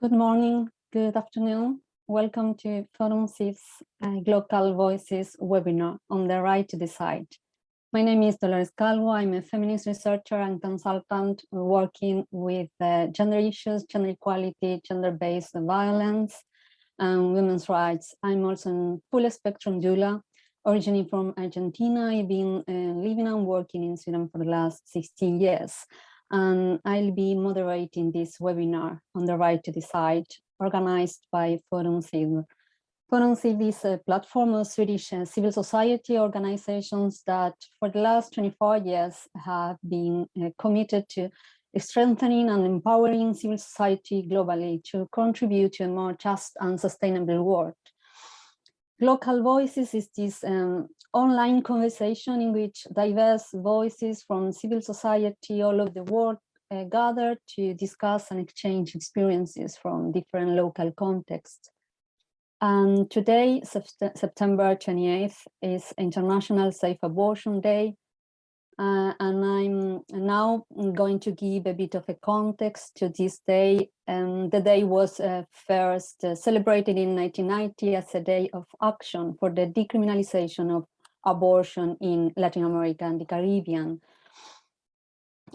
Good morning, good afternoon. Welcome to Forum CIV's Glocal Voices webinar on the right to decide. My name is Dolores Caldwell. I'm a feminist researcher and consultant working with gender issues, gender equality, gender-based violence, and women's rights. I'm also a full spectrum doula, originally from Argentina. I've been living and working in Sweden for the last 16 years. And I'll be moderating this webinar on the right to decide, organized by Forum CIV. Forum CIV is a platform of Swedish civil society organizations that for the last 24 years have been committed to strengthening and empowering civil society globally to contribute to a more just and sustainable world. Glocal Voices is this online conversation in which diverse voices from civil society all over the world gather to discuss and exchange experiences from different local contexts. And today, September 28th, is International Safe Abortion Day. And I'm now going to give a bit of a context to this day. The day was first celebrated in 1990 as a day of action for the decriminalization of abortion in Latin America and the Caribbean.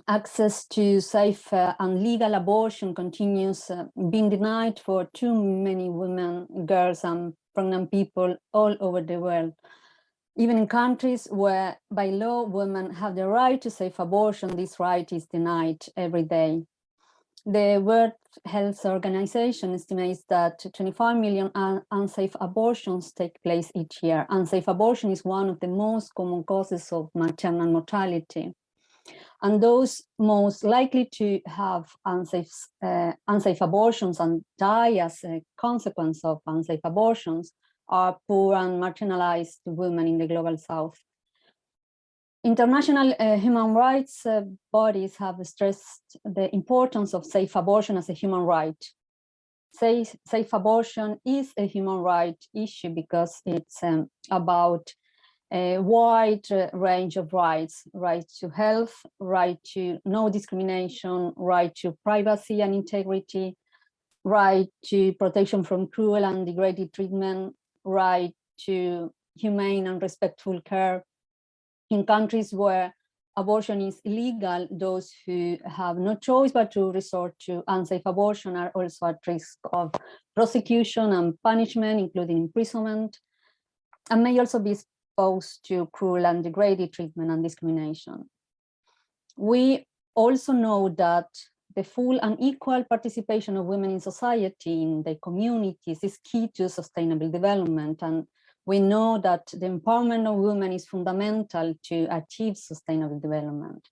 Access to safe and legal abortion continues being denied for too many women, girls, and pregnant people all over the world. Even in countries where by law women have the right to safe abortion, this right is denied every day. The World Health Organization estimates that 25 million unsafe abortions take place each year. Unsafe abortion is one of the most common causes of maternal mortality. And those most likely to have unsafe abortions and die as a consequence of unsafe abortions are poor and marginalized women in the global south. International human rights bodies have stressed the importance of safe abortion as a human right. Safe abortion is a human right issue because it's about a wide range of rights: right to health, right to no discrimination, right to privacy and integrity, right to protection from cruel and degrading treatment, right to humane and respectful care. In countries where abortion is illegal, those who have no choice but to resort to unsafe abortion are also at risk of prosecution and punishment, including imprisonment, and may also be exposed to cruel and degrading treatment and discrimination. We also know that the full and equal participation of women in society, in their communities, is key to sustainable development. And we know that the empowerment of women is fundamental to achieve sustainable development.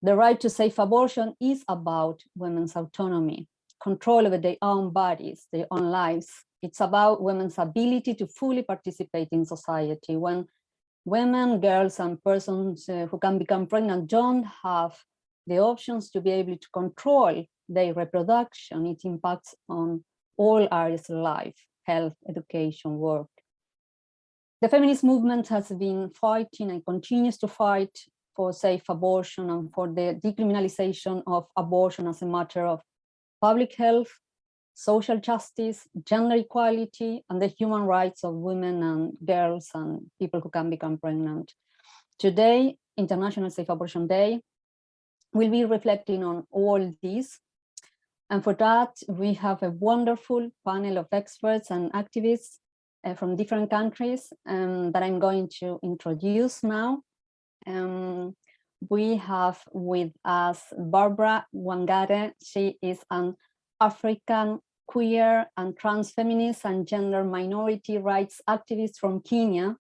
The right to safe abortion is about women's autonomy, control over their own bodies, their own lives. It's about women's ability to fully participate in society. When women, girls, and persons who can become pregnant don't have the options to be able to control their reproduction, it impacts on all areas of life: health, education, work. The feminist movement has been fighting and continues to fight for safe abortion and for the decriminalization of abortion as a matter of public health, social justice, gender equality, and the human rights of women and girls and people who can become pregnant. Today, International Safe Abortion Day, we'll be reflecting on all these. And for that, we have a wonderful panel of experts and activists from different countries that I'm going to introduce now. We have with us Barbara Guangada. She is an African queer and trans feminist and gender minority rights activist from Kenya.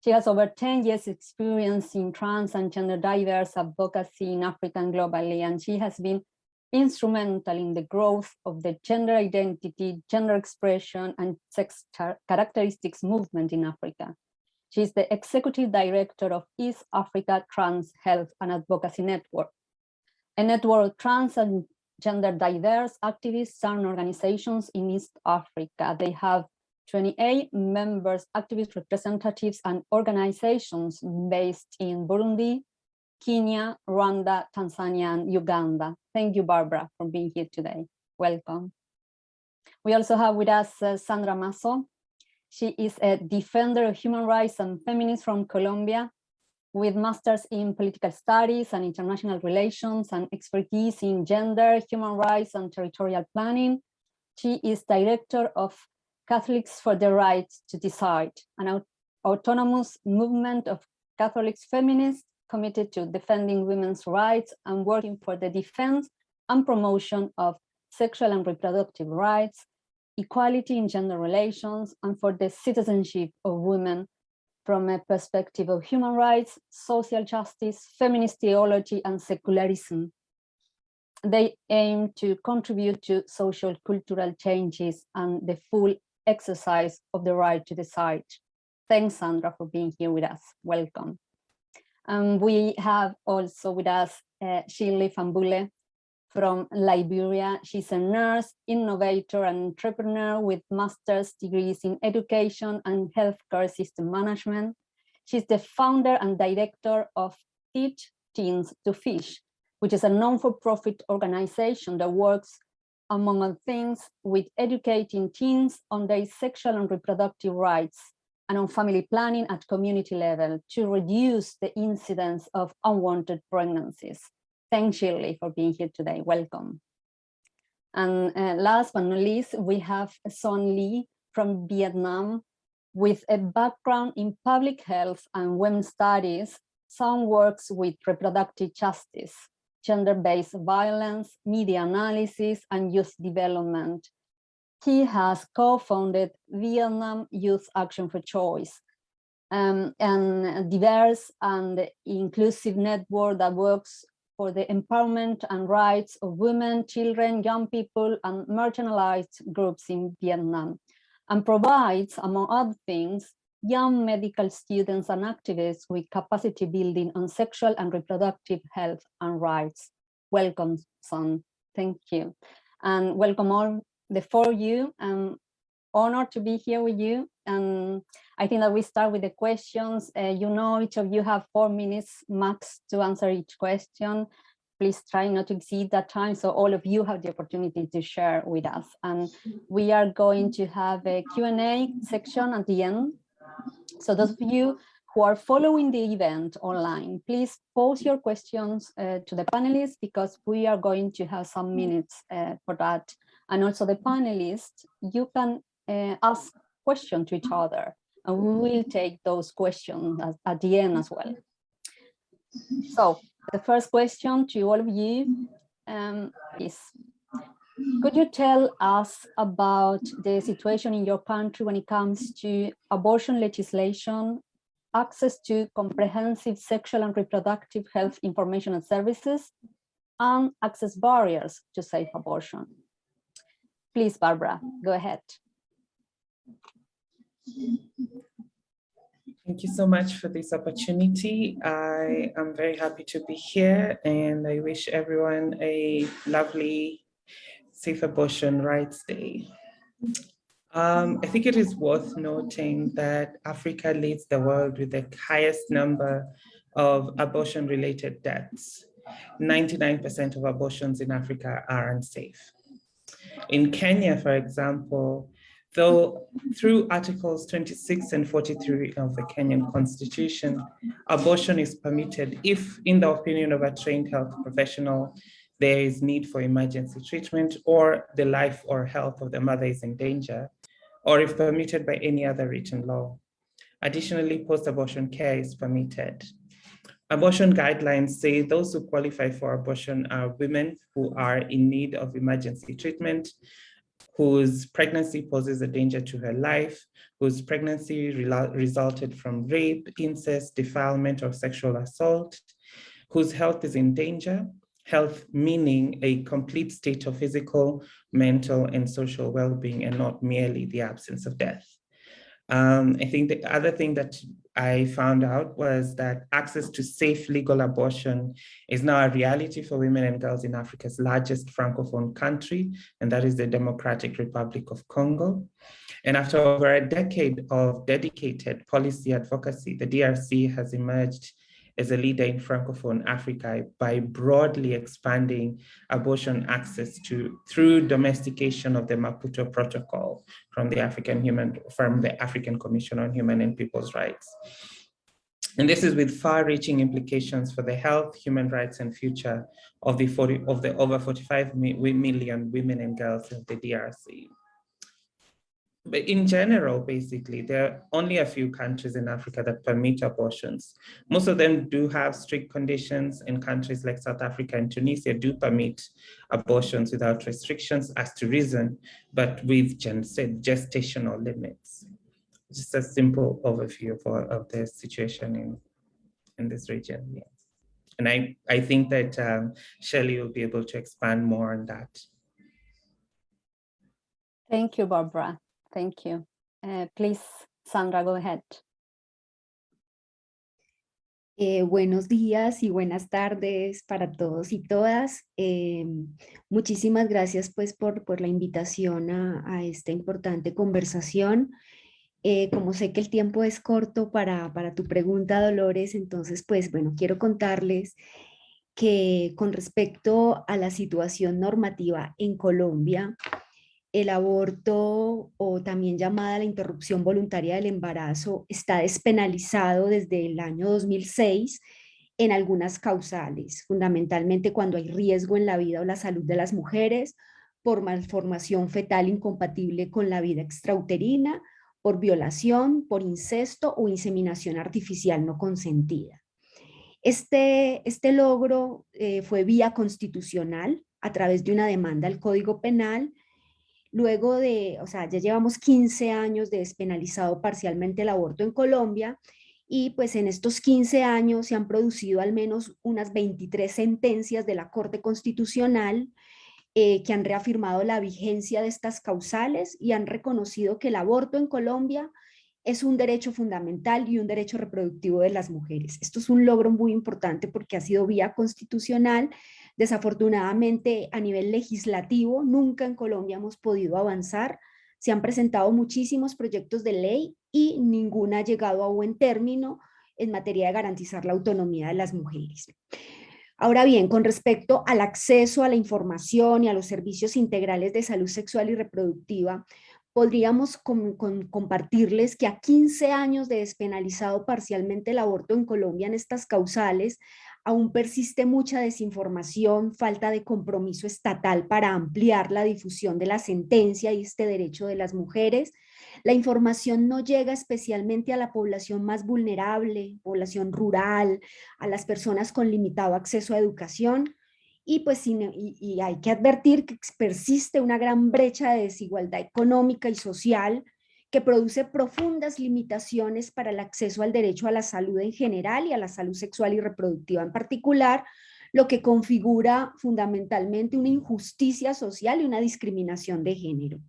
She has over 10 years experience in trans and gender diverse advocacy in Africa and globally, and she has been instrumental in the growth of the gender identity, gender expression, and sex characteristics movement in Africa. She is the executive director of East Africa Trans Health and Advocacy Network, a network of trans and gender diverse activists and organizations in East Africa. They have 28 members, activist representatives, and organizations based in Burundi, Kenya, Rwanda, Tanzania, and Uganda. Thank you, Barbara, for being here today. Welcome. We also have with us Sandra Mazo. She is a defender of human rights and feminist from Colombia, with masters in political studies and international relations and expertise in gender, human rights, and territorial planning. She is director of Catholics for the Right to Decide, an autonomous movement of Catholic feminists committed to defending women's rights and working for the defense and promotion of sexual and reproductive rights, equality in gender relations, and for the citizenship of women from a perspective of human rights, social justice, feminist theology, and secularism. They aim to contribute to social cultural changes and the full exercise of the right to decide. Thanks, Sandra, for being here with us. Welcome. We have also with us Shilly Famboule from Liberia. She's a nurse, innovator, and entrepreneur with master's degrees in education and healthcare system management. She's the founder and director of Teach Teens to Fish, which is a non-for-profit organization that works, among other things, with educating teens on their sexual and reproductive rights and on family planning at community level to reduce the incidence of unwanted pregnancies. Thanks, Shirley, for being here today. Welcome. And last but not least, we have Son Lee from Vietnam. With a background in public health and women's studies, Son works with reproductive justice, gender-based violence, media analysis, and youth development. He has co-founded Vietnam Youth Action for Choice, and a diverse and inclusive network that works for the empowerment and rights of women, children, young people, and marginalized groups in Vietnam, and provides, among other things, young medical students and activists with capacity building on sexual and reproductive health and rights. Welcome, Son. Thank you. And welcome all the four of you. I'm honored to be here with you. And I think that we start with the questions. You know, each of you have 4 minutes max to answer each question. Please try not to exceed that time, so all of you have the opportunity to share with us. And we are going to have a Q&A section at the end. So those of you who are following the event online, please pose your questions to the panelists, because we are going to have some minutes for that. And also the panelists, you can ask questions to each other, and we will take those questions at the end as well. So the first question to all of you is, could you tell us about the situation in your country when it comes to abortion legislation, access to comprehensive sexual and reproductive health information and services, and access barriers to safe abortion? Please, Barbara, go ahead. Thank you so much for this opportunity. I am very happy to be here, and I wish everyone a lovely Safe Abortion Rights Day. I think it is worth noting that Africa leads the world with the highest number of abortion-related deaths. 99% of abortions in Africa are unsafe. In Kenya, for example, though through Articles 26 and 43 of the Kenyan Constitution, abortion is permitted if, in the opinion of a trained health professional, there is need for emergency treatment, or the life or health of the mother is in danger, or if permitted by any other written law. Additionally, post-abortion care is permitted. Abortion guidelines say those who qualify for abortion are women who are in need of emergency treatment, whose pregnancy poses a danger to her life, whose pregnancy resulted from rape, incest, defilement, or sexual assault, whose health is in danger, health meaning a complete state of physical, mental, and social well-being, and not merely the absence of death. I think the other thing that I found out was that access to safe legal abortion is now a reality for women and girls in Africa's largest Francophone country, and that is the Democratic Republic of Congo. And after over a decade of dedicated policy advocacy, the DRC has emerged as a leader in Francophone Africa by broadly expanding abortion access through domestication of the Maputo Protocol from the African Commission on Human and People's Rights. And this is with far-reaching implications for the health, human rights, and future of the over 45 million women and girls of the DRC. But in general, basically, there are only a few countries in Africa that permit abortions. Most of them do have strict conditions, and countries like South Africa and Tunisia do permit abortions without restrictions as to reason, but with gestational limits. Just a simple overview of the situation in this region. Yeah. And I think that Shilly will be able to expand more on that. Thank you, Barbara. Thank you. Please, Sandra, go ahead. Buenos días y buenas tardes para todos y todas. Muchísimas gracias pues por la invitación a esta importante conversación. Como sé que el tiempo es corto para tu pregunta, Dolores, entonces pues bueno, quiero contarles que con respecto a la situación normativa en Colombia, el aborto, o también llamada la interrupción voluntaria del embarazo, está despenalizado desde el año 2006 en algunas causales, fundamentalmente cuando hay riesgo en la vida o la salud de las mujeres, por malformación fetal incompatible con la vida extrauterina, por violación, por incesto o inseminación artificial no consentida. Este logro fue vía constitucional a través de una demanda al Código Penal. Luego ya llevamos 15 años de despenalizado parcialmente el aborto en Colombia, y pues en estos 15 años se han producido al menos unas 23 sentencias de la Corte Constitucional que han reafirmado la vigencia de estas causales y han reconocido que el aborto en Colombia es un derecho fundamental y un derecho reproductivo de las mujeres. Esto es un logro muy importante porque ha sido vía constitucional. Desafortunadamente, a nivel legislativo, nunca en Colombia hemos podido avanzar. Se han presentado muchísimos proyectos de ley y ninguna ha llegado a buen término en materia de garantizar la autonomía de las mujeres. Ahora bien, con respecto al acceso a la información y a los servicios integrales de salud sexual y reproductiva, podríamos compartirles que a 15 años de despenalizado parcialmente el aborto en Colombia en estas causales, aún persiste mucha desinformación, falta de compromiso estatal para ampliar la difusión de la sentencia y este derecho de las mujeres. La información no llega especialmente a la población más vulnerable, población rural, a las personas con limitado acceso a educación. Y pues y hay que advertir que persiste una gran brecha de desigualdad económica y social que produce profundas limitaciones para el acceso al derecho a la salud en general y a la salud sexual y reproductiva en particular, lo que configura fundamentalmente una injusticia social y una discriminación de género.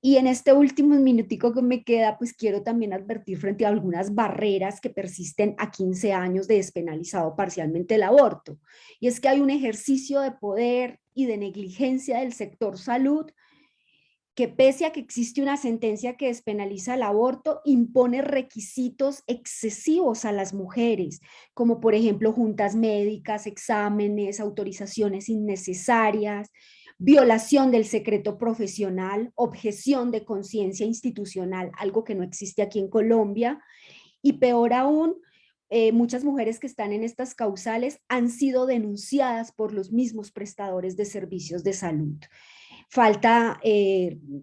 Y en este último minutico que me queda, pues quiero también advertir frente a algunas barreras que persisten a 15 años de despenalizado parcialmente el aborto. Y es que hay un ejercicio de poder y de negligencia del sector salud que, pese a que existe una sentencia que despenaliza el aborto, impone requisitos excesivos a las mujeres, como por ejemplo juntas médicas, exámenes, autorizaciones innecesarias, violación del secreto profesional, objeción de conciencia institucional, algo que no existe aquí en Colombia, y peor aún, muchas mujeres que están en estas causales han sido denunciadas por los mismos prestadores de servicios de salud. Falta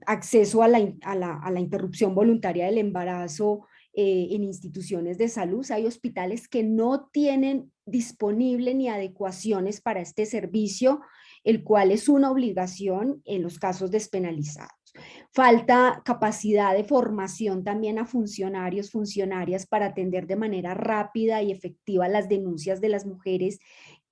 acceso a la interrupción voluntaria del embarazo en instituciones de salud. Hay hospitales que no tienen disponible ni adecuaciones para este servicio, el cual es una obligación en los casos despenalizados. Falta capacidad de formación también a funcionarios, funcionarias para atender de manera rápida y efectiva las denuncias de las mujeres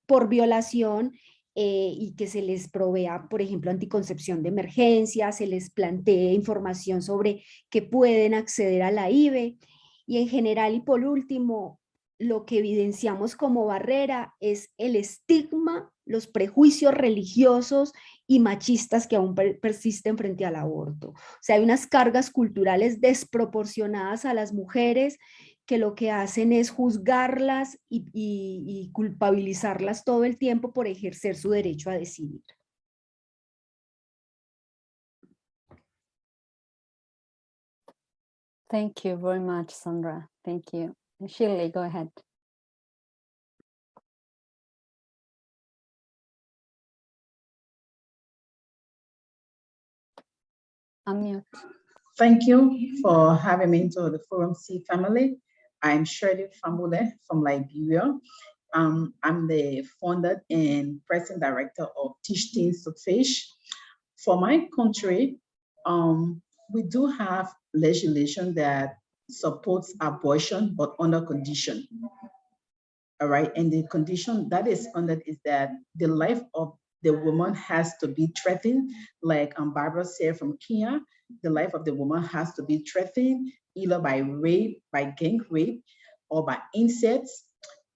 por violación y que se les provea, por ejemplo, anticoncepción de emergencia, se les plantee información sobre que pueden acceder a la IVE. Y en general, y por último, lo que evidenciamos como barrera es el estigma, los prejuicios religiosos y machistas que aún persisten frente al aborto. O sea, hay unas cargas culturales desproporcionadas a las mujeres que lo que hacen es juzgarlas y culpabilizarlas todo el tiempo por ejercer su derecho a decidir. Thank you very much, Sandra. Thank you. Shirley, go ahead. Unmute. Thank you for having me into the Forum C family. I'm Shilly Famboule from Liberia. I'm the founder and president director of Teach Teens to Fish. For my country, we do have legislation that supports abortion, but under condition. All right, and the condition that is under is that the life of the woman has to be threatened, like Barbara said from Kenya, the life of the woman has to be threatened either by rape, by gang rape, or by incest.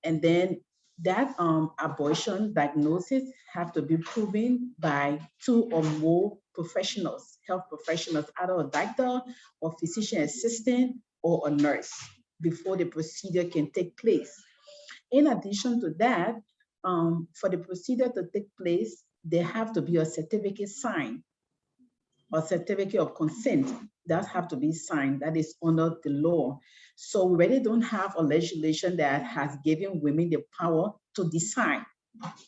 And then that abortion diagnosis have to be proven by 2 or more professionals, health professionals, either a doctor or physician assistant or a nurse before the procedure can take place. In addition to that, for the procedure to take place, there have to be a certificate signed, a certificate of consent that have to be signed, that is under the law. So we really don't have a legislation that has given women the power to decide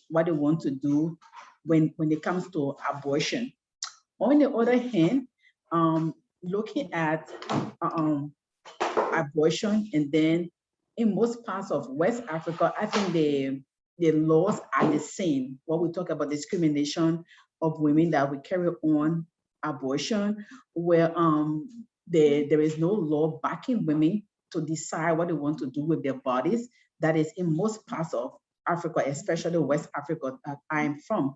what they want to do when it comes to abortion. On the other hand, looking at abortion, and then in most parts of West Africa, I think the laws are the same. When we talk about discrimination of women that we carry on abortion, where there is no law backing women to decide what they want to do with their bodies. That is in most parts of Africa, especially West Africa that I'm from.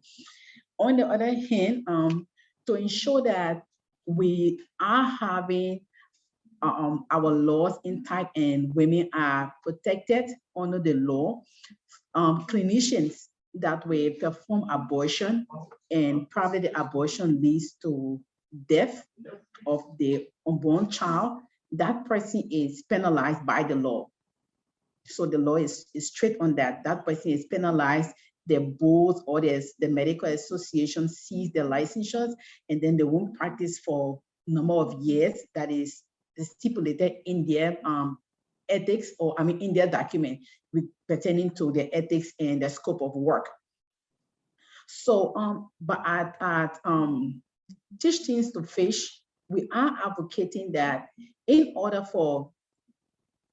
On the other hand, to ensure that we are having our laws intact and women are protected under the law, clinicians that will perform abortion, and probably the abortion leads to death of the unborn child, that person is penalized by the law. So the law is strict on that. That person is penalized. The board or the medical association sees their licensures, and then they won't practice for a number of years. That is stipulated in their ethics, or in their document pertaining to the ethics and the scope of work. So, but at Teach Teens to Fish, we are advocating that in order for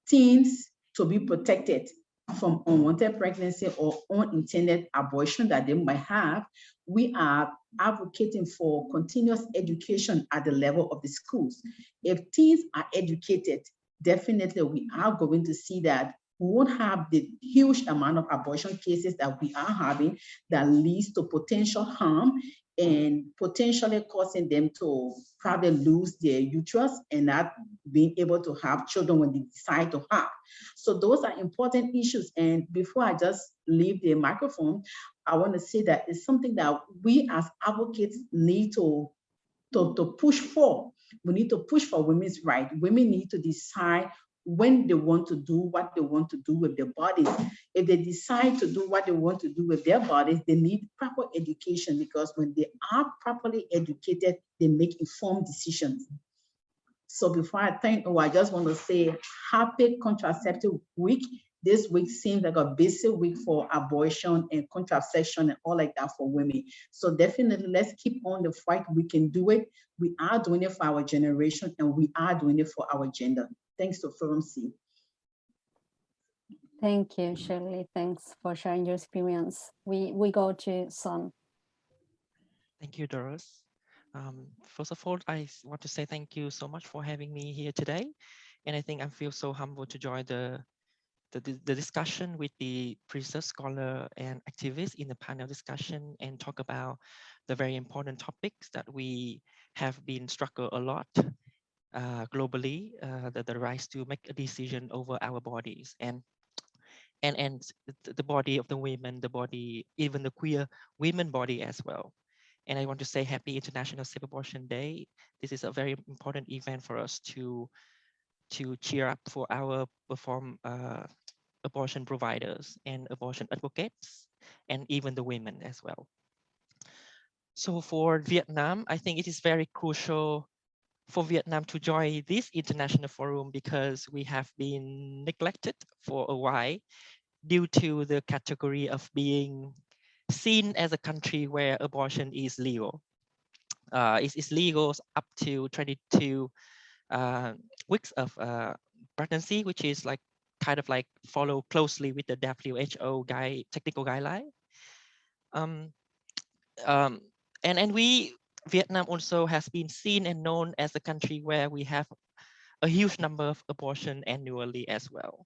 teens to be protected from unwanted pregnancy or unintended abortion that they might have, we are advocating for continuous education at the level of the schools. If teens are educated, definitely we are going to see that we won't have the huge amount of abortion cases that we are having that leads to potential harm and potentially causing them to probably lose their uterus and not being able to have children when they decide to have. So those are important issues. And before I just leave the microphone, I want to say that it's something that we as advocates need to push for. We need to push for women's rights. Women need to decide when they want to do what they want to do with their bodies. If they decide to do what they want to do with their bodies, they need proper education, because when they are properly educated, they make informed decisions. So before I thank you, I just want to say happy contraceptive week. This week seems like a busy week for abortion and contraception and all like that for women. So definitely let's keep on the fight. We can do it. We are doing it for our generation, and we are doing it for our gender. Thanks to Forum C. Thank you, Shirley. Thanks for sharing your experience. We go to Son. Thank you, Doris. First of all, I want to say thank you so much for having me here today. And I think I feel so humbled to join the discussion with the research scholar and activists in the panel discussion and talk about the very important topics that we have been struggle a lot globally, the rights to make a decision over our bodies and the body of the women, the body, even the queer women body as well. And I want to say happy International Safe Abortion Day. This is a very important event for us to to cheer up for our abortion providers and abortion advocates, and even the women as well. So for Vietnam, I think it is very crucial for Vietnam to join this international forum because we have been neglected for a while due to the category of being seen as a country where abortion is legal. It's legal up to 22 weeks of pregnancy, which is like kind of like follow closely with the WHO technical guideline. And Vietnam also has been seen and known as a country where we have a huge number of abortion annually as well.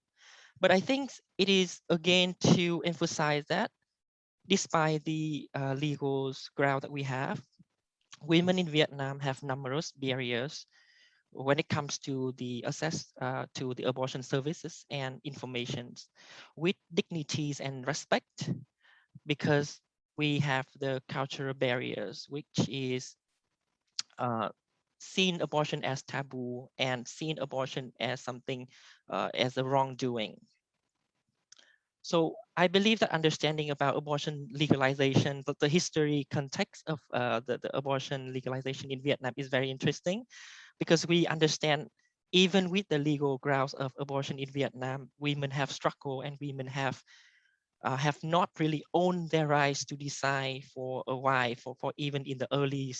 But I think it is again to emphasize that despite the legal ground that we have, women in Vietnam have numerous barriers when it comes to the access to the abortion services and informations with dignities and respect, because we have the cultural barriers, which is seen abortion as taboo and seen abortion as something as a wrongdoing. So I believe that understanding about abortion legalization, the history context of the abortion legalization in Vietnam is very interesting, because we understand even with the legal grounds of abortion in Vietnam, women have struggled and women have not really owned their rights to decide for a while, for even in the early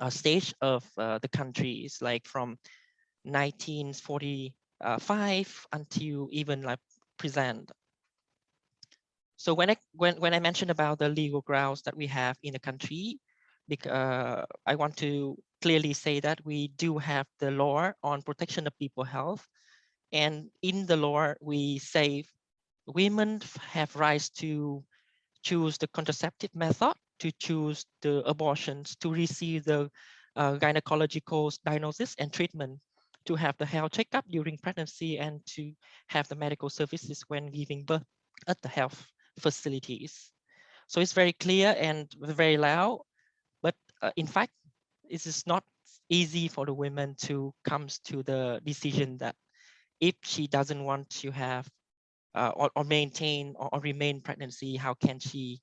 stage of the countries, like from 1945 until even like present. So when I mentioned about the legal grounds that we have in the country, I want to clearly say that we do have the law on protection of people's health, and in the law we say women have rights to choose the contraceptive method, to choose the abortions, to receive the gynecological diagnosis and treatment, to have the health checkup during pregnancy, and to have the medical services when giving birth at the health facilities. So it's very clear and very loud, but in fact, it is not easy for the women to come to the decision that if she doesn't want to have or maintain or remain pregnancy, how can she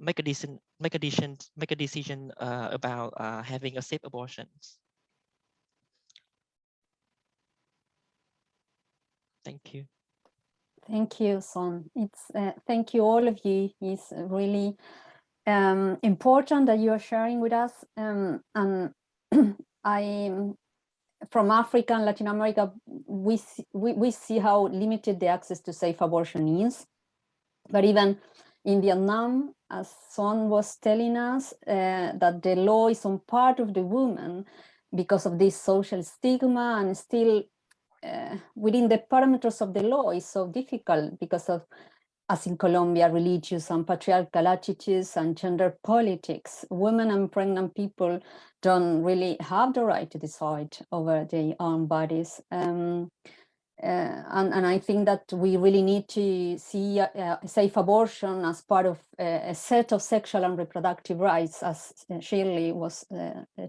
make a decision about having a safe abortions. Thank you. Thank you, Son. It's thank you all of you. It's really important that you are sharing with us. And from Africa and Latin America, we see how limited the access to safe abortion is. But even in Vietnam, as Son was telling us, that the law is on part of the woman because of this social stigma, and still within the parameters of the law is so difficult because of, as in Colombia, religious and patriarchal attitudes and gender politics. Women and pregnant people don't really have the right to decide over their own bodies. And I think that we really need to see safe abortion as part of a set of sexual and reproductive rights, as Shirley was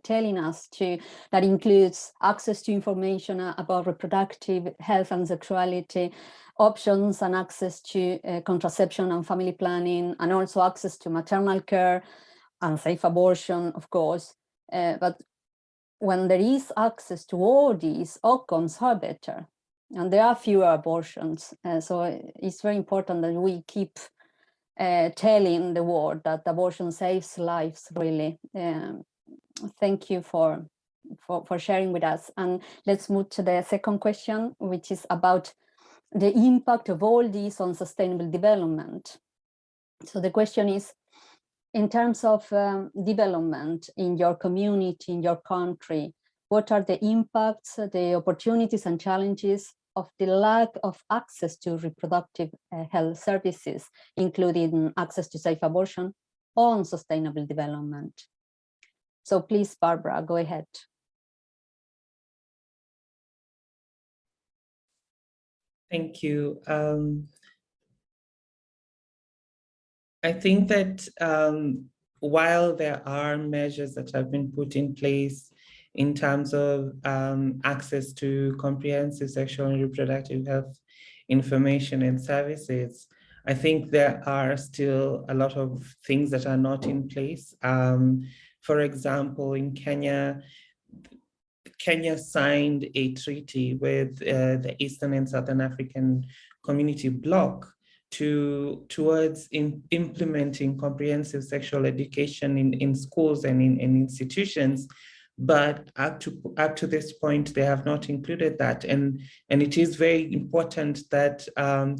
telling us, that includes access to information about reproductive health and sexuality, options and access to contraception and family planning, and also access to maternal care and safe abortion, of course. But when there is access to all these, outcomes are better. And there are fewer abortions. So it's very important that we keep telling the world that abortion saves lives, really. Thank you for sharing with us. And let's move to the second question, which is about the impact of all this on sustainable development. So the question is, in terms of development in your community, in your country, what are the impacts, the opportunities and challenges of the lack of access to reproductive health services, including access to safe abortion, on sustainable development? So please, Barbara, go ahead. Thank you. I think that while there are measures that have been put in place in terms of access to comprehensive sexual and reproductive health information and services. I think there are still a lot of things that are not in place. For example, in Kenya, Kenya signed a treaty with the Eastern and Southern African Community Bloc towards implementing comprehensive sexual education in schools and in institutions. But up to this point, they have not included that. And it is very important that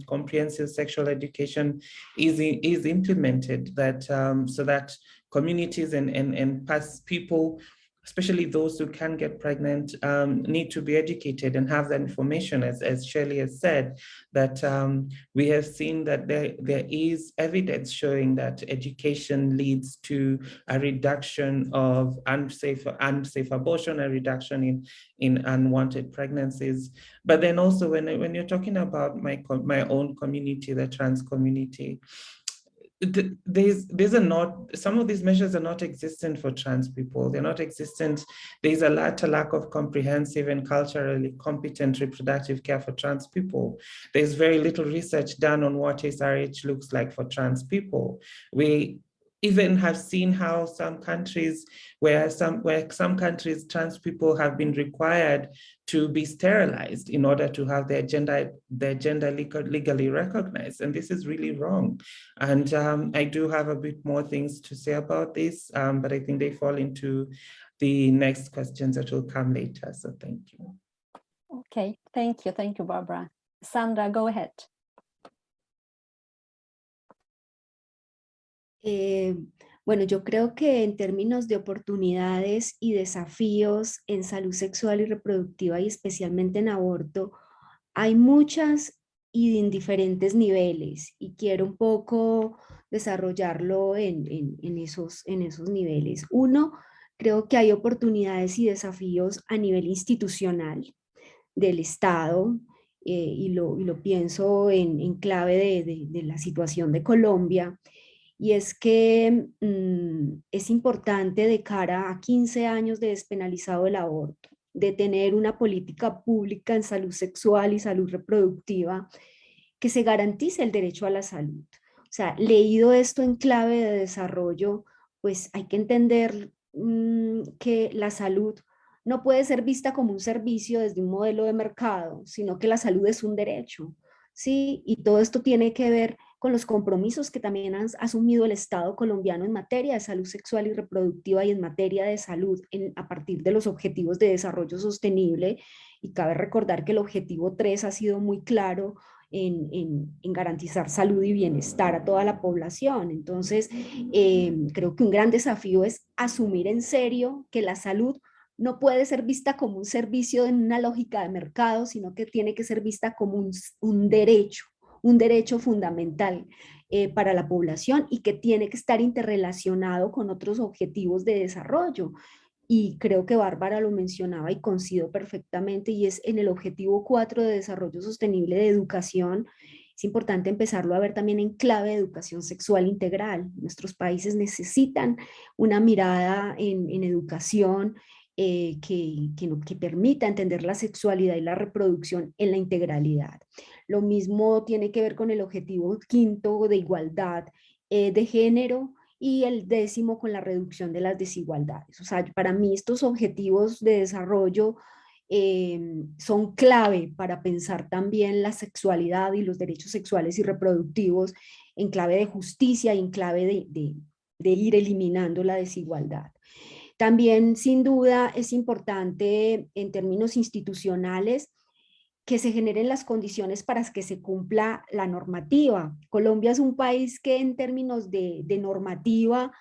comprehensive sexual education is implemented, that so that communities and past people, especially those who can get pregnant, need to be educated and have that information, as Shirley has said, that we have seen that there is evidence showing that education leads to a reduction of unsafe abortion, a reduction in unwanted pregnancies. But then also when you're talking about my own community, the trans community, some of these measures are not existent for trans people. They're not existent. There's a lack of comprehensive and culturally competent reproductive care for trans people. There's very little research done on what SRH looks like for trans people. We even have seen how some countries, where some countries, trans people have been required to be sterilized in order to have their gender legally recognized. And this is really wrong. And I do have a bit more things to say about this, but I think they fall into the next questions that will come later. So thank you. Okay, thank you, Barbara. Sandra, go ahead. Bueno, yo creo que en términos de oportunidades y desafíos en salud sexual y reproductiva y especialmente en aborto, hay muchas y en diferentes niveles y quiero un poco desarrollarlo en esos niveles. Uno, creo que hay oportunidades y desafíos a nivel institucional del Estado y lo pienso en clave de la situación de Colombia. Y es que es importante de cara a 15 años de despenalizado el aborto, de tener una política pública en salud sexual y salud reproductiva que se garantice el derecho a la salud. O sea, leído esto en clave de desarrollo, pues hay que entender que la salud no puede ser vista como un servicio desde un modelo de mercado, sino que la salud es un derecho, ¿sí? Y todo esto tiene que ver con los compromisos que también ha asumido el Estado colombiano en materia de salud sexual y reproductiva y en materia de salud a partir de los objetivos de desarrollo sostenible. Y cabe recordar que el objetivo 3 ha sido muy claro en garantizar salud y bienestar a toda la población. Entonces, creo que un gran desafío es asumir en serio que la salud no puede ser vista como un servicio en una lógica de mercado, sino que tiene que ser vista como un derecho fundamental para la población y que tiene que estar interrelacionado con otros objetivos de desarrollo. Y creo que Bárbara lo mencionaba y coincido perfectamente, y es en el objetivo 4 de desarrollo sostenible de educación. Es importante empezarlo a ver también en clave de educación sexual integral. Nuestros países necesitan una mirada en educación que permita entender la sexualidad y la reproducción en la integralidad. Lo mismo tiene que ver con el objetivo 5 de igualdad de género y el 10º con la reducción de las desigualdades. O sea, para mí estos objetivos de desarrollo son clave para pensar también la sexualidad y los derechos sexuales y reproductivos en clave de justicia y en clave de ir eliminando la desigualdad. También, sin duda, es importante en términos institucionales que se generen las condiciones para que se cumpla la normativa. Colombia es un país que en términos de normativa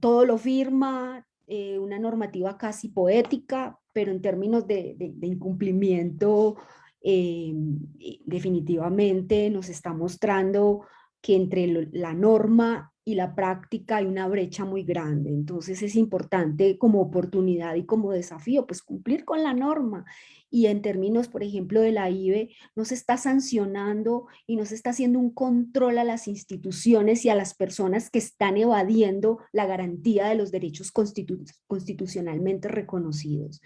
todo lo firma, una normativa casi poética, pero en términos de incumplimiento definitivamente nos está mostrando que entre la norma y la práctica hay una brecha muy grande. Entonces es importante como oportunidad y como desafío, pues cumplir con la norma. Y en términos, por ejemplo, de la IVE, no se está sancionando y no se está haciendo un control a las instituciones y a las personas que están evadiendo la garantía de los derechos constitucionalmente reconocidos.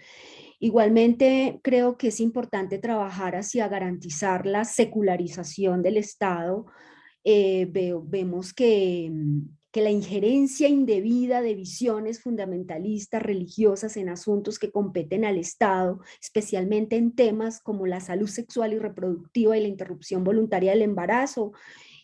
Igualmente, creo que es importante trabajar hacia garantizar la secularización del Estado. Vemos que la injerencia indebida de visiones fundamentalistas religiosas en asuntos que competen al Estado, especialmente en temas como la salud sexual y reproductiva y la interrupción voluntaria del embarazo,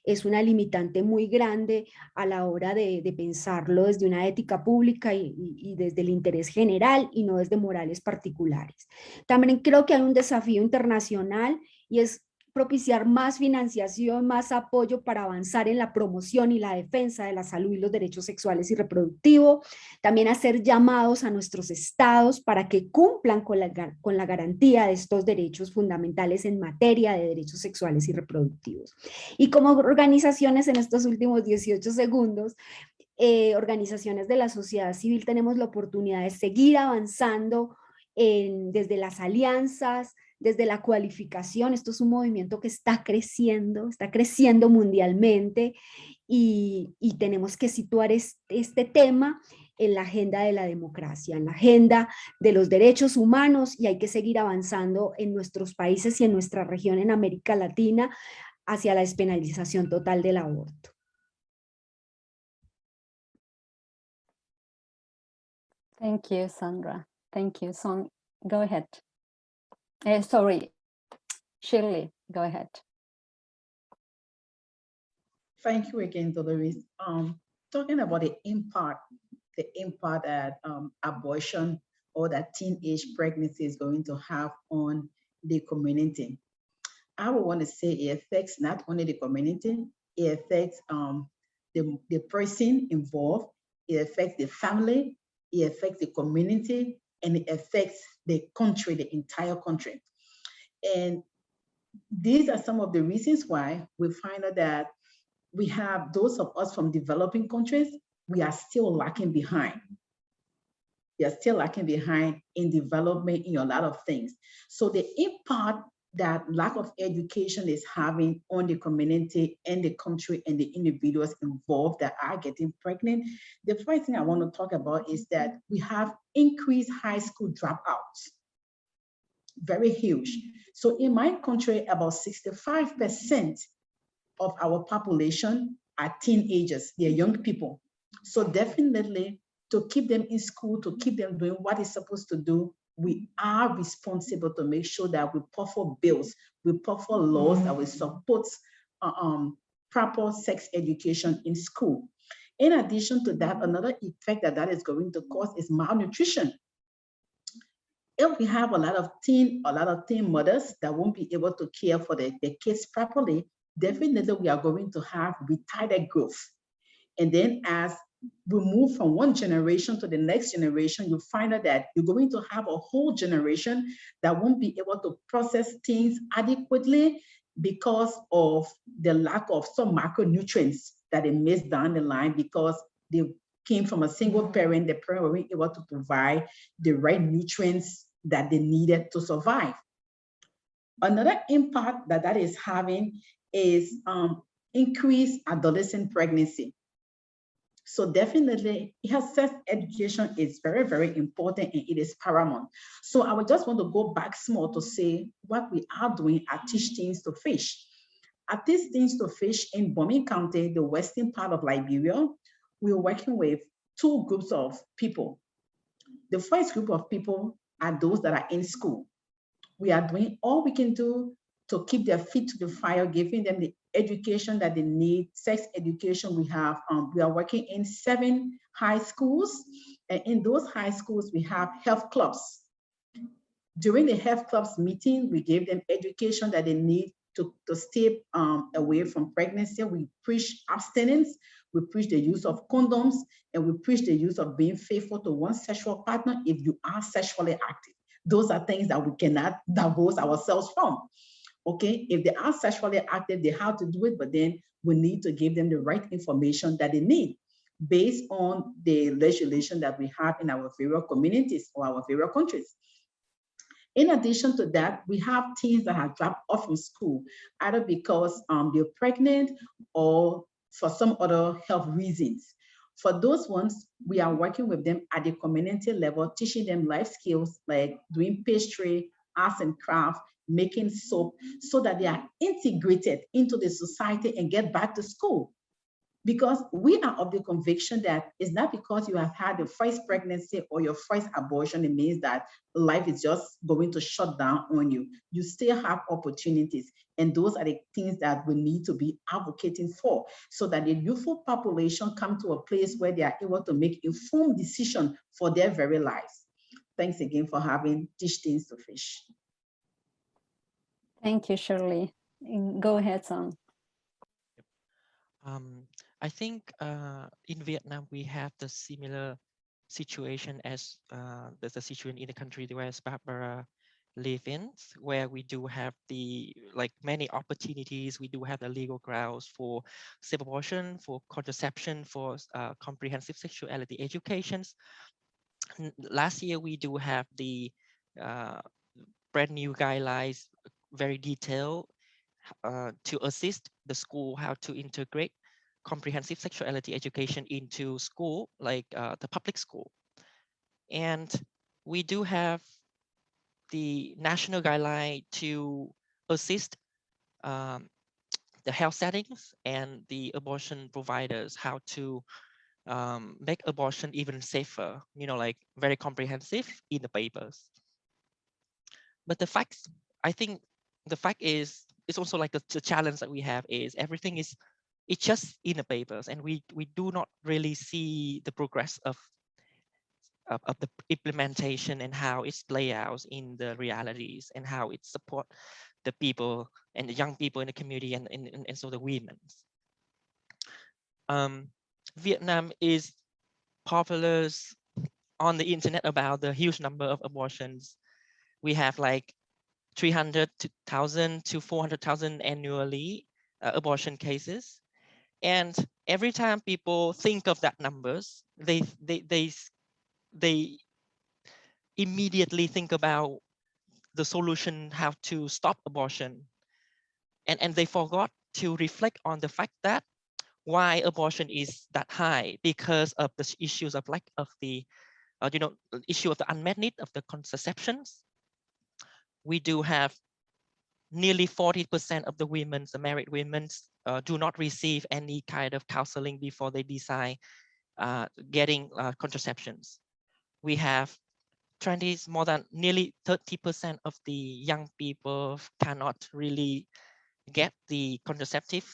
es una limitante muy grande a la hora de pensarlo desde una ética pública y desde el interés general y no desde morales particulares. También creo que hay un desafío internacional y es propiciar más financiación, más apoyo para avanzar en la promoción y la defensa de la salud y los derechos sexuales y reproductivos. También hacer llamados a nuestros estados para que cumplan con la garantía de estos derechos fundamentales en materia de derechos sexuales y reproductivos. Y como organizaciones en estos últimos 18 segundos, organizaciones de la sociedad civil tenemos la oportunidad de seguir avanzando desde las alianzas, desde la cualificación. Esto es un movimiento que está creciendo mundialmente y tenemos que situar este tema en la agenda de la democracia, en la agenda de los derechos humanos, y hay que seguir avanzando en nuestros países y en nuestra región en América Latina hacia la despenalización total del aborto. Thank you, Sandra. Thank you. So, go ahead. Sorry, Shirley, go ahead. Thank you again, Dolores. Talking about the impact that abortion or that teenage pregnancy is going to have on the community. I would want to say it affects not only the community, it affects the person involved, it affects the family, it affects the community, and it affects the country, the entire country. And these are some of the reasons why we find out that we have those of us from developing countries, we are still lacking behind. We are still lacking behind in development in a lot of things. So the impact that lack of education is having on the community and the country and the individuals involved that are getting pregnant, the first thing I want to talk about is that we have increased high school dropouts. Very huge. So in my country, about 65% of our population are teenagers, they're young people. So definitely to keep them in school, to keep them doing what it's supposed to do, we are responsible to make sure that we put for bills, we put for laws that will support proper sex education in school. In addition to that, another effect that is going to cause is malnutrition. If we have a lot of teen mothers that won't be able to care for their kids properly, definitely we are going to have retarded growth. And then as we move from one generation to the next generation, you find out that you're going to have a whole generation that won't be able to process things adequately because of the lack of some macronutrients that they missed down the line because they came from a single parent, the parent wasn't able to provide the right nutrients that they needed to survive. Another impact that is having is increased adolescent pregnancy. So definitely, sex education is very, very important and it is paramount. So I would just want to go back small to say what we are doing at Teach Teens to Fish. At Teach Teens to Fish in Bomi County, the western part of Liberia, we're working with two groups of people. The first group of people are those that are in school. We are doing all we can do to keep their feet to the fire, giving them the education that they need, sex education. We are working in 7 high schools, and in those high schools, we have health clubs. During the health clubs meeting, we gave them education that they need to stay away from pregnancy. We preach abstinence, we preach the use of condoms, and we preach the use of being faithful to one sexual partner if you are sexually active. Those are things that we cannot divorce ourselves from. Okay, if they are sexually active, they have to do it, but then we need to give them the right information that they need based on the legislation that we have in our various communities or our various countries. In addition to that, we have teens that have dropped off from school, either because they're pregnant or for some other health reasons. For those ones, we are working with them at the community level, teaching them life skills like doing pastry, arts and craft, making soap, so that they are integrated into the society and get back to school. Because we are of the conviction that it's not because you have had the first pregnancy or your first abortion, it means that life is just going to shut down on you. You still have opportunities. And those are the things that we need to be advocating for, so that the youthful population come to a place where they are able to make informed decisions for their very lives. Thanks again for having Teach Teens to Fish. Thank you, Shirley. Go ahead, Son. I think in Vietnam, we have the similar situation as the situation in the country where Barbara live in, where we do have the many opportunities. We do have the legal grounds for safe abortion, for contraception, for comprehensive sexuality educations. Last year, we do have the brand new guidelines, very detailed, to assist the school how to integrate comprehensive sexuality education into school, like the public school. And we do have the national guideline to assist the health settings and the abortion providers how to make abortion even safer, like very comprehensive in the papers. But the facts, I think the fact is, it's also like the challenge that we have is everything is, it's just in the papers, and we do not really see the progress of the implementation and how it's laid out in the realities and how it support the people and the young people in the community and so the women. Vietnam is popular on the internet about the huge number of abortions. We have like 300,000 to 400,000 annually abortion cases. And every time people think of that numbers, they immediately think about the solution, how to stop abortion. And they forgot to reflect on the fact that why abortion is that high, because of the issues of lack of the, issue of the unmet need of the contraceptions. We do have nearly 40% of the women, the married women, do not receive any kind of counseling before they decide getting contraceptions. We have more than nearly 30% of the young people cannot really get the contraceptive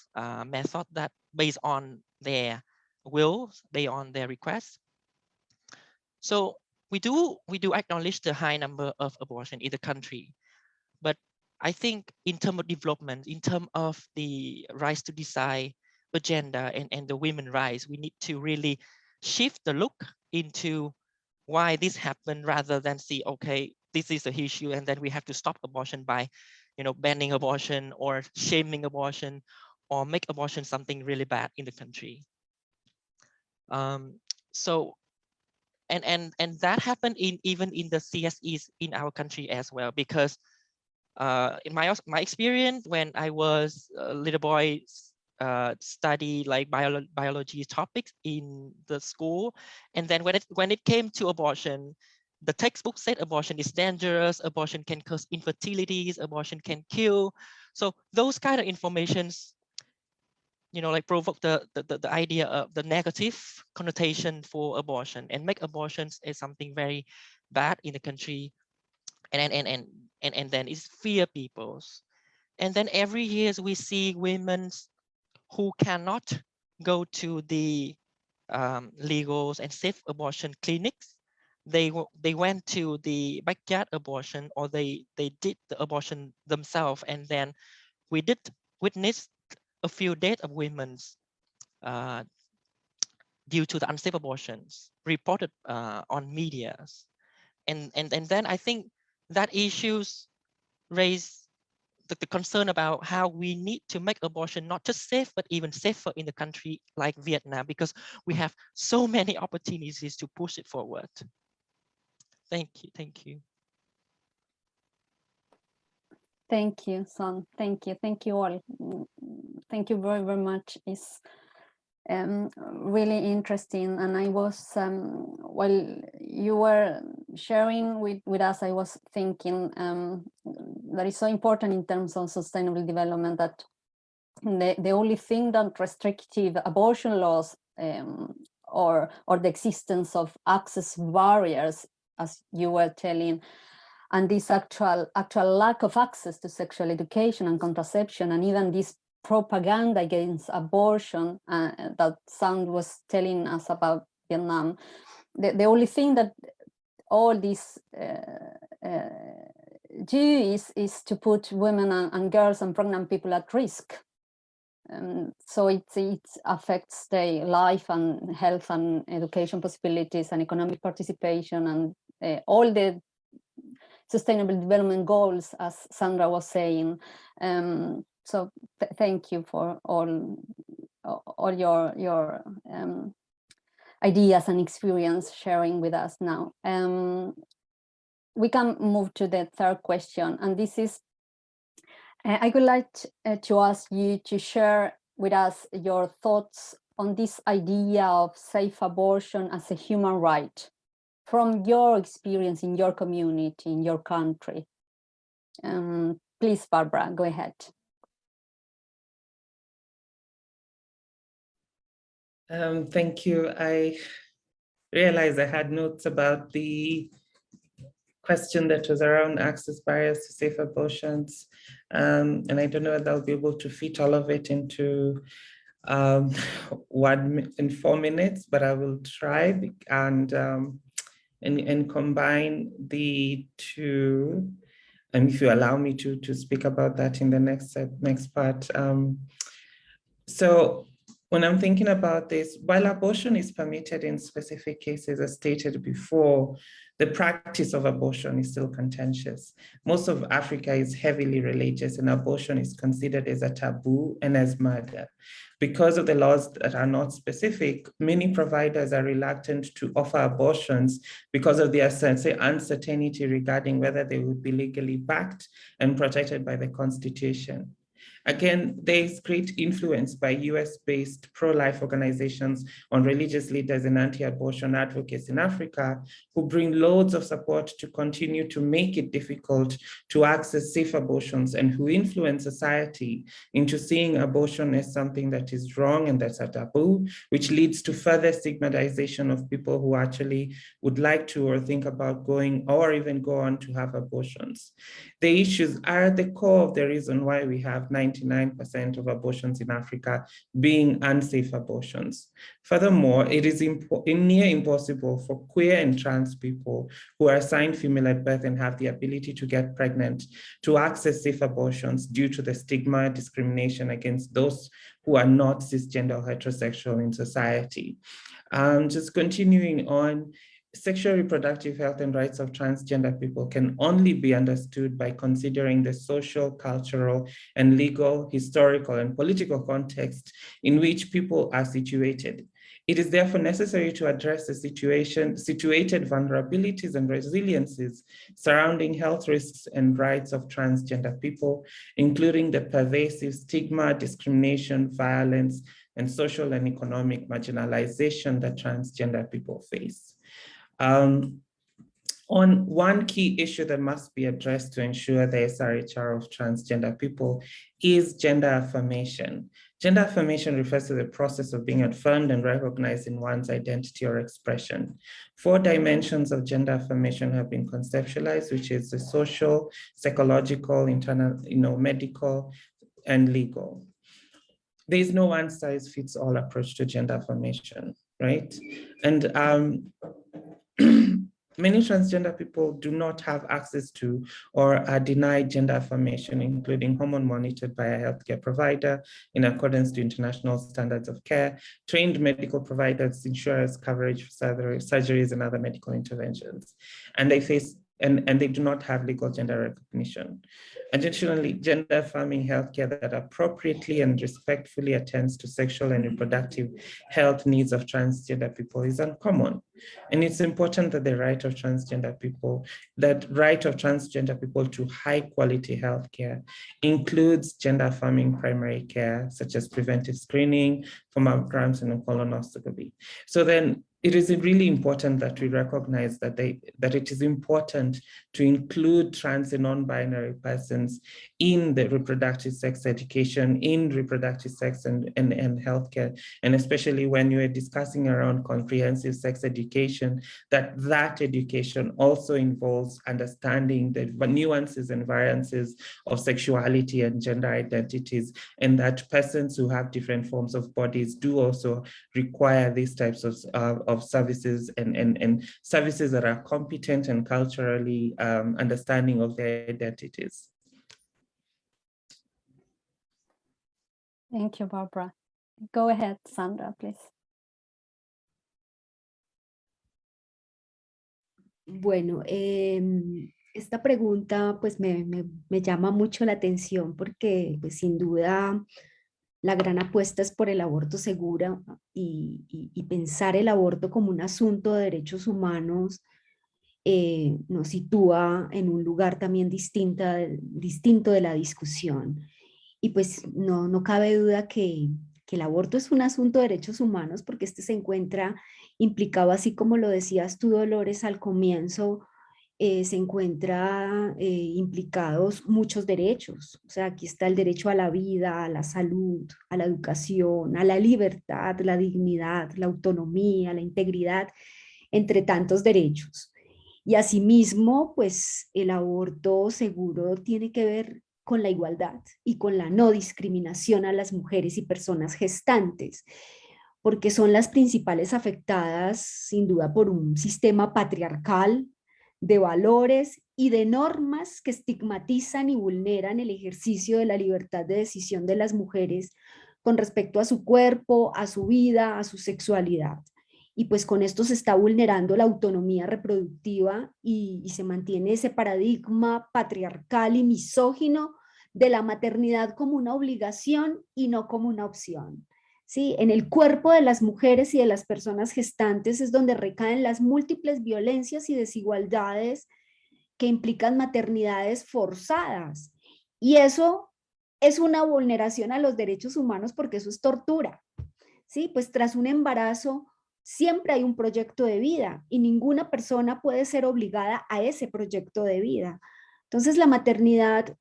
method that based on their will, based on their requests. So we do acknowledge the high number of abortion in the country, but I think in terms of development, in terms of the rights to decide agenda and the women's rights, we need to really shift the look into why this happened rather than see, okay, this is the issue and then we have to stop abortion by, banning abortion or shaming abortion or make abortion something really bad in the country. So, and that happened even in the CSEs in our country as well, because in my experience, when I was a little boy, study like biology topics in the school, and then when it came to abortion, the textbook said abortion is dangerous, abortion can cause infertilities, abortion can kill. So those kind of informations, like provoke the idea of the negative connotation for abortion and make abortions as something very bad in the country. And then it's fear peoples. And then every year we see women who cannot go to the legal and safe abortion clinics. They went to the backyard abortion, or they did the abortion themselves. And then we did witness a few deaths of women due to the unsafe abortions reported on medias. And then I think that issues raise the concern about how we need to make abortion not just safe, but even safer in a country like Vietnam, because we have so many opportunities to push it forward. Thank you. Thank you. Thank you, Son. Thank you. Thank you all. Thank you very, very much. It's really interesting. And I was, while you were sharing with us, I was thinking that is so important in terms of sustainable development, that the only thing that restrictive abortion laws or the existence of access barriers, as you were telling, and this actual lack of access to sexual education and contraception, and even this propaganda against abortion that Sand was telling us about Vietnam, the only thing that all this do is to put women and girls and pregnant people at risk. So it affects their life and health and education possibilities and economic participation and all the sustainable development goals, as Sandra was saying. So thank you for all your ideas and experience sharing with us now. We can move to the third question, and this is, I would like to ask you to share with us your thoughts on this idea of safe abortion as a human right, from your experience in your community, in your country. Please, Barbara, go ahead. Thank you. I realized I had notes about the question that was around access barriers to safe abortions. And I don't know whether I'll be able to fit all of it into 4 minutes, but I will try and combine the two. And if you allow me to speak about that in the next part. So when I'm thinking about this, while abortion is permitted in specific cases, as stated before, the practice of abortion is still contentious. Most of Africa is heavily religious, and abortion is considered as a taboo and as murder. Because of the laws that are not specific, many providers are reluctant to offer abortions because of the uncertainty regarding whether they would be legally backed and protected by the Constitution. Again, there is great influence by US-based pro-life organizations on religious leaders and anti-abortion advocates in Africa who bring loads of support to continue to make it difficult to access safe abortions, and who influence society into seeing abortion as something that is wrong and that's a taboo, which leads to further stigmatization of people who actually would like to or think about going or even go on to have abortions. The issues are at the core of the reason why we have 99% of abortions in Africa being unsafe abortions. Furthermore, it is near impossible for queer and trans people who are assigned female at birth and have the ability to get pregnant to access safe abortions due to the stigma and discrimination against those who are not cisgender or heterosexual in society. Just continuing on, sexual reproductive health and rights of transgender people can only be understood by considering the social, cultural, and legal, historical, and political context in which people are situated. It is therefore necessary to address the situated vulnerabilities and resiliences surrounding health risks and rights of transgender people, including the pervasive stigma, discrimination, violence, and social and economic marginalization that transgender people face. On one key issue that must be addressed to ensure the SRHR of transgender people is gender affirmation. Gender affirmation refers to the process of being affirmed and recognized in one's identity or expression. 4 dimensions of gender affirmation have been conceptualized, which is the social, psychological, internal, medical, and legal. There is no one-size-fits-all approach to gender affirmation, right? And many transgender people do not have access to or are denied gender affirmation, including hormone monitored by a healthcare provider in accordance to international standards of care, trained medical providers, insurance coverage for surgeries and other medical interventions. And they face, and they do not have legal gender recognition. Additionally, gender-affirming healthcare that appropriately and respectfully attends to sexual and reproductive health needs of transgender people is uncommon. And it's important that the right of transgender people to high-quality healthcare includes gender-affirming primary care, such as preventive screening for mammograms and colonoscopy. So then it is really important that we recognize that it is important to include trans and non-binary persons in the reproductive sex education, in reproductive sex and healthcare, and especially when you are discussing around comprehensive sex education, that education also involves understanding the nuances and variances of sexuality and gender identities, and that persons who have different forms of bodies do also require these types of services and services that are competent and culturally understanding of their identities. Thank you, Barbara. Go ahead, Sandra, please. Bueno, esta pregunta pues me llama mucho la atención porque pues, sin duda la gran apuesta es por el aborto seguro y pensar el aborto como un asunto de derechos humanos nos sitúa en un lugar también distinto de la discusión. Y pues no cabe duda que el aborto es un asunto de derechos humanos porque este se encuentra implicado, así como lo decías tú, Dolores, al comienzo, se encuentra implicados muchos derechos. O sea, aquí está el derecho a la vida, a la salud, a la educación, a la libertad, la dignidad, la autonomía, la integridad, entre tantos derechos. Y asimismo, pues el aborto seguro tiene que ver con la igualdad y con la no discriminación a las mujeres y personas gestantes, porque son las principales afectadas sin duda por un sistema patriarcal de valores y de normas que estigmatizan y vulneran el ejercicio de la libertad de decisión de las mujeres con respecto a su cuerpo, a su vida, a su sexualidad. Y pues con esto se está vulnerando la autonomía reproductiva y se mantiene ese paradigma patriarcal y misógino de la maternidad como una obligación y no como una opción. ¿Sí? En el cuerpo de las mujeres y de las personas gestantes es donde recaen las múltiples violencias y desigualdades que implican maternidades forzadas. Y eso es una vulneración a los derechos humanos porque eso es tortura. ¿Sí? Pues tras un embarazo siempre hay un proyecto de vida y ninguna persona puede ser obligada a ese proyecto de vida. Entonces la maternidad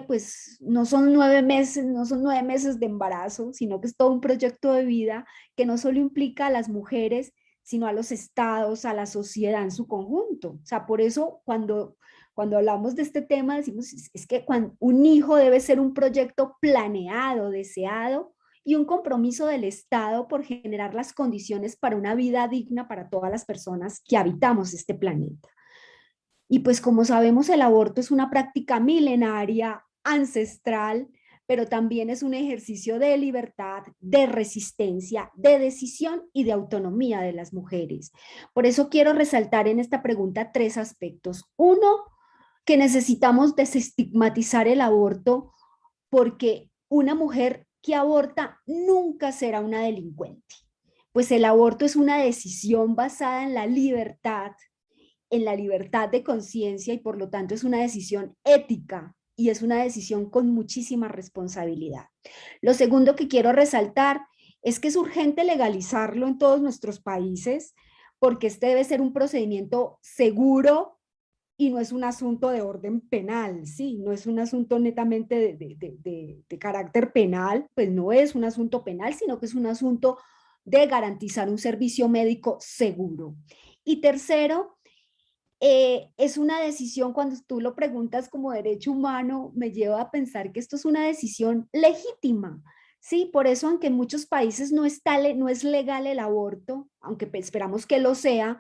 pues no son 9 meses de embarazo, sino que es todo un proyecto de vida que no solo implica a las mujeres, sino a los estados, a la sociedad en su conjunto. O sea, por eso cuando hablamos de este tema decimos es que un hijo debe ser un proyecto planeado, deseado, y un compromiso del Estado por generar las condiciones para una vida digna para todas las personas que habitamos este planeta. Y pues como sabemos, el aborto es una práctica milenaria, ancestral, pero también es un ejercicio de libertad, de resistencia, de decisión y de autonomía de las mujeres. Por eso quiero resaltar en esta pregunta 3 aspectos. Uno, que necesitamos desestigmatizar el aborto porque una mujer que aborta nunca será una delincuente, pues el aborto es una decisión basada en la libertad de conciencia y por lo tanto es una decisión ética y es una decisión con muchísima responsabilidad. Lo segundo que quiero resaltar es que es urgente legalizarlo en todos nuestros países porque este debe ser un procedimiento seguro y no es un asunto de orden penal, ¿sí? No es un asunto netamente de carácter penal, pues no es un asunto penal, sino que es un asunto de garantizar un servicio médico seguro. Y tercero, es una decisión, cuando tú lo preguntas como derecho humano, me lleva a pensar que esto es una decisión legítima, ¿sí? Por eso, aunque en muchos países no es legal el aborto, aunque esperamos que lo sea,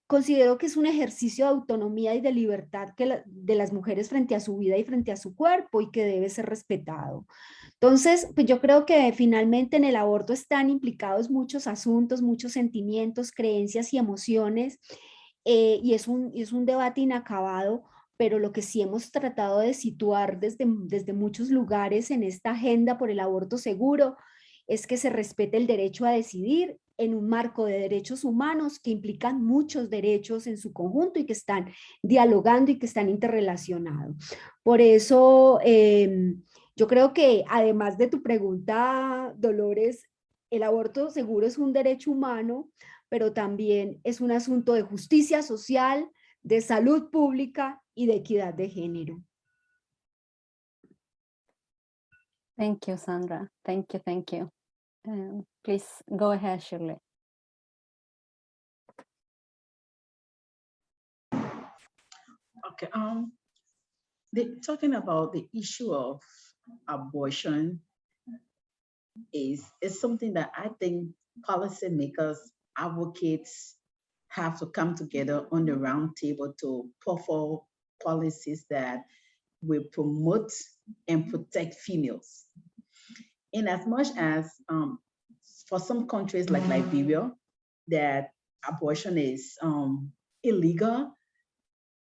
considero que es un ejercicio de autonomía y de libertad de las mujeres frente a su vida y frente a su cuerpo y que debe ser respetado. Entonces, pues yo creo que finalmente en el aborto están implicados muchos asuntos, muchos sentimientos, creencias y emociones, y es un debate inacabado, pero lo que sí hemos tratado de situar desde muchos lugares en esta agenda por el aborto seguro es que se respete el derecho a decidir en un marco de derechos humanos que implican muchos derechos en su conjunto y que están dialogando y que están interrelacionados. Por eso, yo creo que además de tu pregunta, Dolores, el aborto seguro es un derecho humano, pero también es un asunto de justicia social, de salud pública y de equidad de género. Thank you, Sandra. Thank you, thank you. Please go ahead, Shirley. Okay, talking about the issue of abortion is something that I think policymakers, advocates have to come together on the round table to put forward policies that will promote and protect females. In as much as for some countries like Liberia, that abortion is illegal,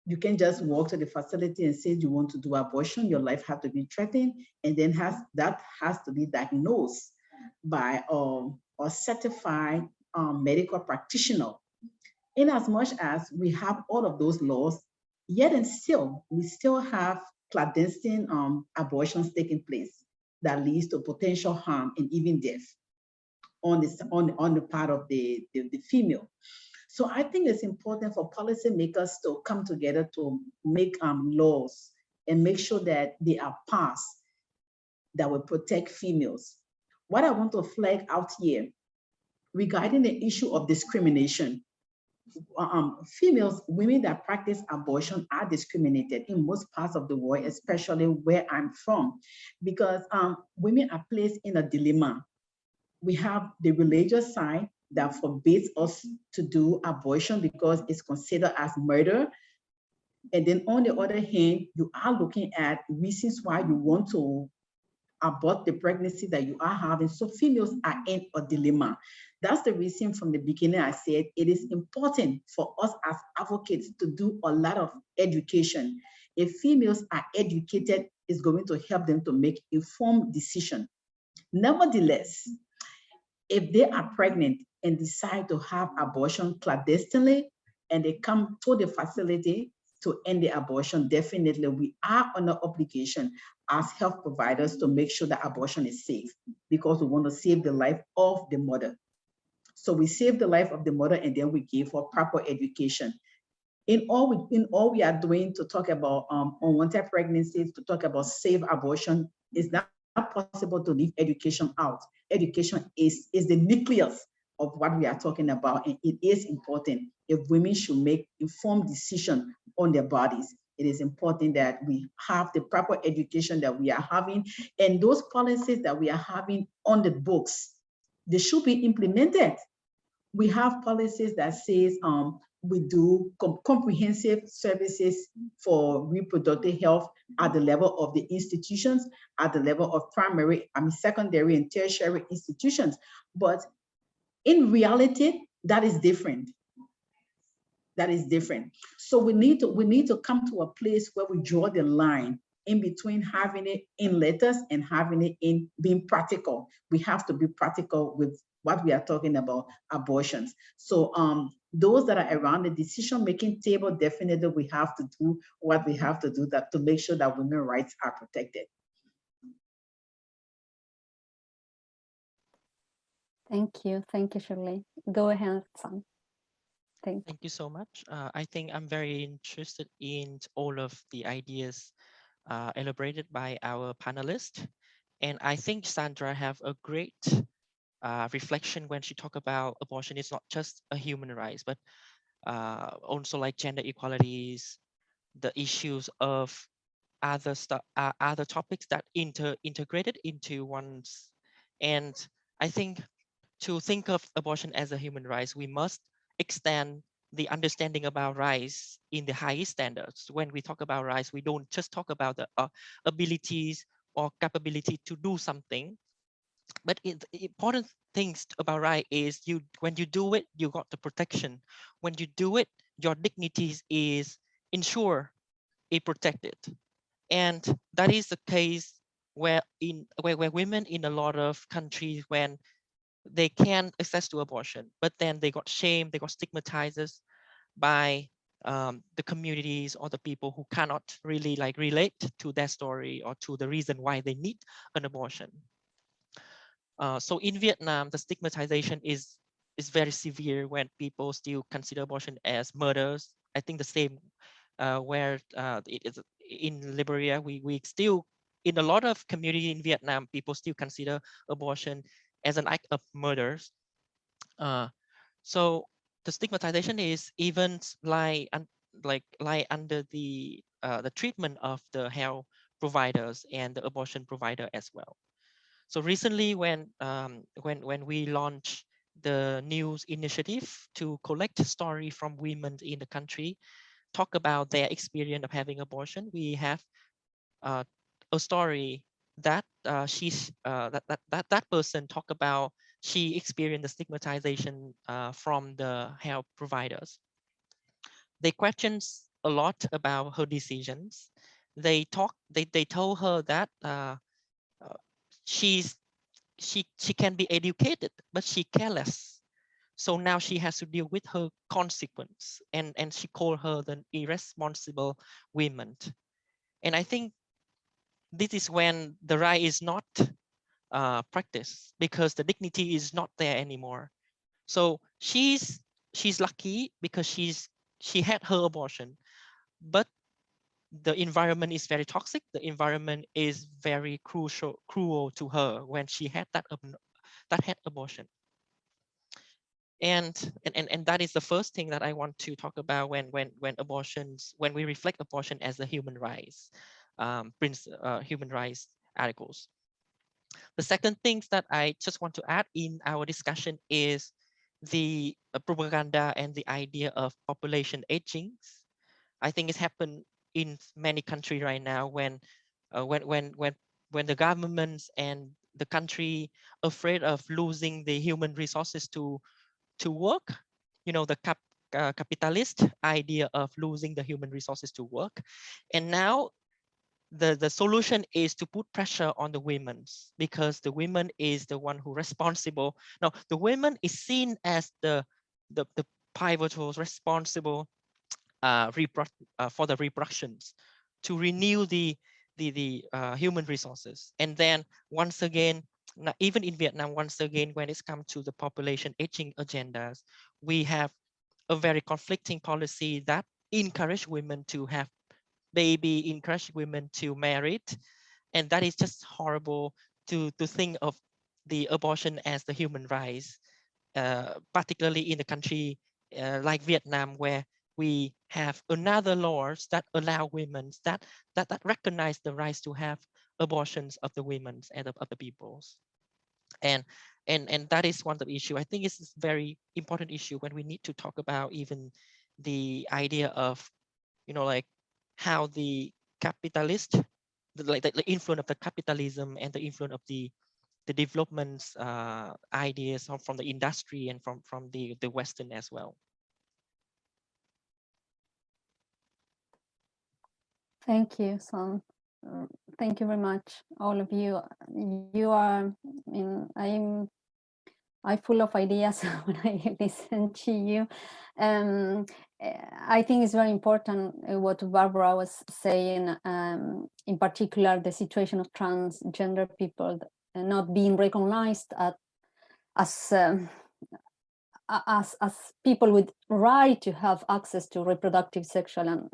you can just walk to the facility and say you want to do abortion, your life has to be threatened, and then that has to be diagnosed by a certified medical practitioner. In as much as we have all of those laws, yet and still, we still have clandestine abortions taking place that leads to potential harm and even death on the part of the female. So I think it's important for policymakers to come together to make laws and make sure that they are passed that will protect females. What I want to flag out here regarding the issue of discrimination, females, women that practice abortion are discriminated in most parts of the world, especially where I'm from, because women are placed in a dilemma. We have the religious side that forbids us to do abortion because it's considered as murder. And then on the other hand, you are looking at reasons why you want to abort the pregnancy that you are having. So females are in a dilemma. That's the reason from the beginning I said it is important for us as advocates to do a lot of education. If females are educated, it's going to help them to make informed decisions. Nevertheless, if they are pregnant and decide to have abortion clandestinely and they come to the facility to end the abortion, definitely we are under obligation as health providers to make sure that abortion is safe because we want to save the life of the mother. So we save the life of the mother and then we give her proper education. In all we are doing to talk about unwanted pregnancies, to talk about safe abortion, is not possible to leave education out. Education is the nucleus of what we are talking about, and it is important. If women should make informed decisions on their bodies, it is important that we have the proper education that we are having, and those policies that we are having on the books, they should be implemented. We have policies that says we do comprehensive services for reproductive health at the level of the institutions, at the level of secondary and tertiary institutions. But in reality, that is different. That is different. So we need to come to a place where we draw the line in between having it in letters and having it in being practical. We have to be practical with what we are talking about, abortions. So those that are around the decision-making table, definitely we have to do what we have to do to make sure that women's rights are protected. Thank you, Shirley. Go ahead, Sam. Thank you so much. I think I'm very interested in all of the ideas elaborated by our panelists. And I think Sandra have a great reflection when she talk about abortion is not just a human right, but also like gender equalities, the issues of other topics that integrated into one's. And I think to think of abortion as a human right, we must extend the understanding about rights in the highest standards. When we talk about rights, we don't just talk about the abilities or capability to do something, but the important things about right is when you do it, you got the protection. When you do it, your dignity is ensured. protected. And that is the case where women in a lot of countries, when they can access to abortion, but then they got shamed, they got stigmatized by the communities or the people who cannot really like relate to their story or to the reason why they need an abortion. So in Vietnam, the stigmatization is very severe when people still consider abortion as murders. I think the same where it is in Liberia. We still, in a lot of community in Vietnam, people still consider abortion as an act of murders. So the stigmatization is even lie under the treatment of the health providers and the abortion provider as well. So recently, when we launched the news initiative to collect story from women in the country, talk about their experience of having abortion, we have a story that that person talk about she experienced the stigmatization from the health providers. They questions a lot about her decisions. They told her that she can be educated, but she careless. So now she has to deal with her consequence, and she called her the irresponsible woman. And I think this is when the right is not practiced, because the dignity is not there anymore. So she's lucky because she had her abortion, but the environment is very toxic. The environment is very cruel to her when she had that abortion. And that is the first thing that I want to talk about when we reflect abortion as a human rights human rights articles. The second thing that I just want to add in our discussion is the propaganda and the idea of population aging. I think it's happened in many countries right now when the governments and the country afraid of losing the human resources to work, the capitalist idea of losing the human resources to work. And now the solution is to put pressure on the women, because the women is the one who responsible. Now the women is seen as the pivotal responsible for the reproductions, to renew the human resources. And then once again, even in Vietnam, once again, when it's come to the population aging agendas, we have a very conflicting policy that encourage women to have baby, encourage women to marry, and that is just horrible to think of the abortion as the human rights, particularly in a country like Vietnam, where we have another laws that allow women that recognize the rights to have abortions of the women and of other peoples. And that is one of the issue. I think it's a very important issue when we need to talk about even the idea of, like how the capitalist, the influence of the capitalism and the influence of the developments ideas from the industry and from the Western as well. Thank you, Son. Thank you very much, all of you. You are, I'm full of ideas when I listen to you. I think it's very important what Barbara was saying, in particular the situation of transgender people not being recognized as people with right to have access to reproductive, sexual,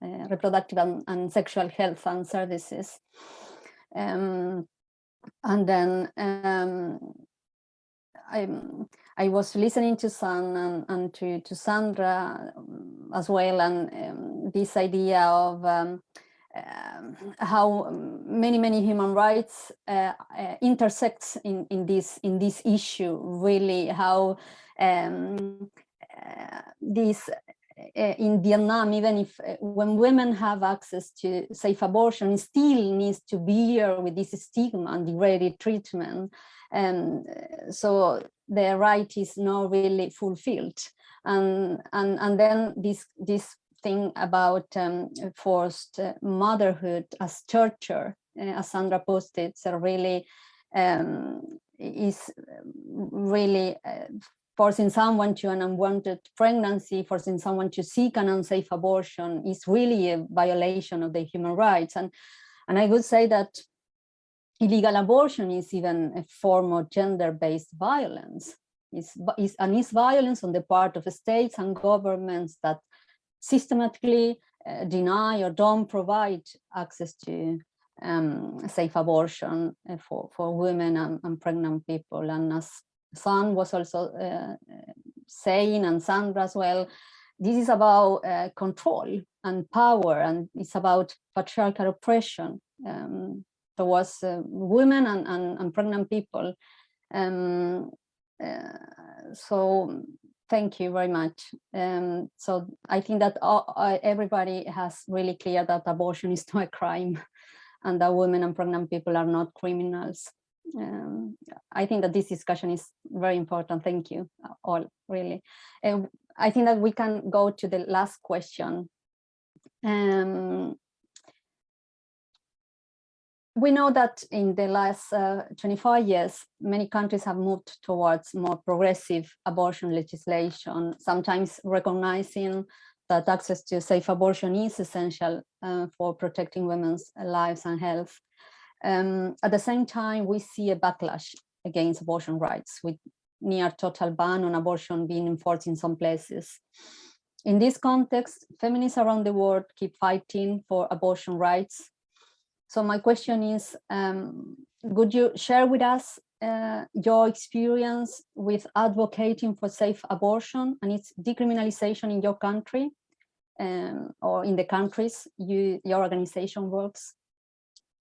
and sexual health and services. And then I was listening to San and to Sandra as well, and this idea of how many human rights intersects in this issue. Really, how this in Vietnam, even if when women have access to safe abortion, it still needs to bear with this stigma and degraded treatment. So the right is not really fulfilled, and then this thing about forced motherhood as torture, as Sandra posted, so really is really forcing someone to an unwanted pregnancy, forcing someone to seek an unsafe abortion is really a violation of the human rights. And I would say that illegal abortion is even a form of gender-based violence. It's violence on the part of states and governments that systematically deny or don't provide access to safe abortion for women and pregnant people. And as San was also saying, and Sandra as well, this is about control and power, and it's about patriarchal oppression towards women and pregnant people. So thank you very much. So I think that everybody has really clear that abortion is not a crime and that women and pregnant people are not criminals. I think that this discussion is very important. Thank you all, really. I think that we can go to the last question. We know that in the last 25 years, many countries have moved towards more progressive abortion legislation, sometimes recognizing that access to safe abortion is essential for protecting women's lives and health. At the same time, we see a backlash against abortion rights, with near total ban on abortion being enforced in some places. In this context, feminists around the world keep fighting for abortion rights. So my question is, would you share with us your experience with advocating for safe abortion and its decriminalization in your country or in the countries your organization works?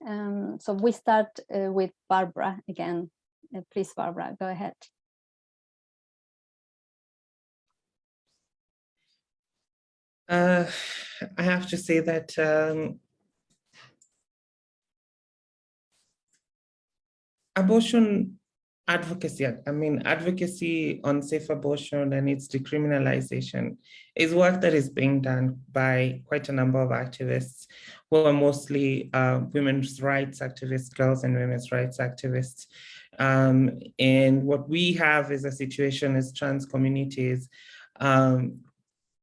So we start with Barbara again. Please, Barbara, go ahead. I have to say that abortion advocacy, advocacy on safe abortion and its decriminalization is work that is being done by quite a number of activists who are mostly women's rights activists, girls and women's rights activists. And what we have is a situation as trans communities.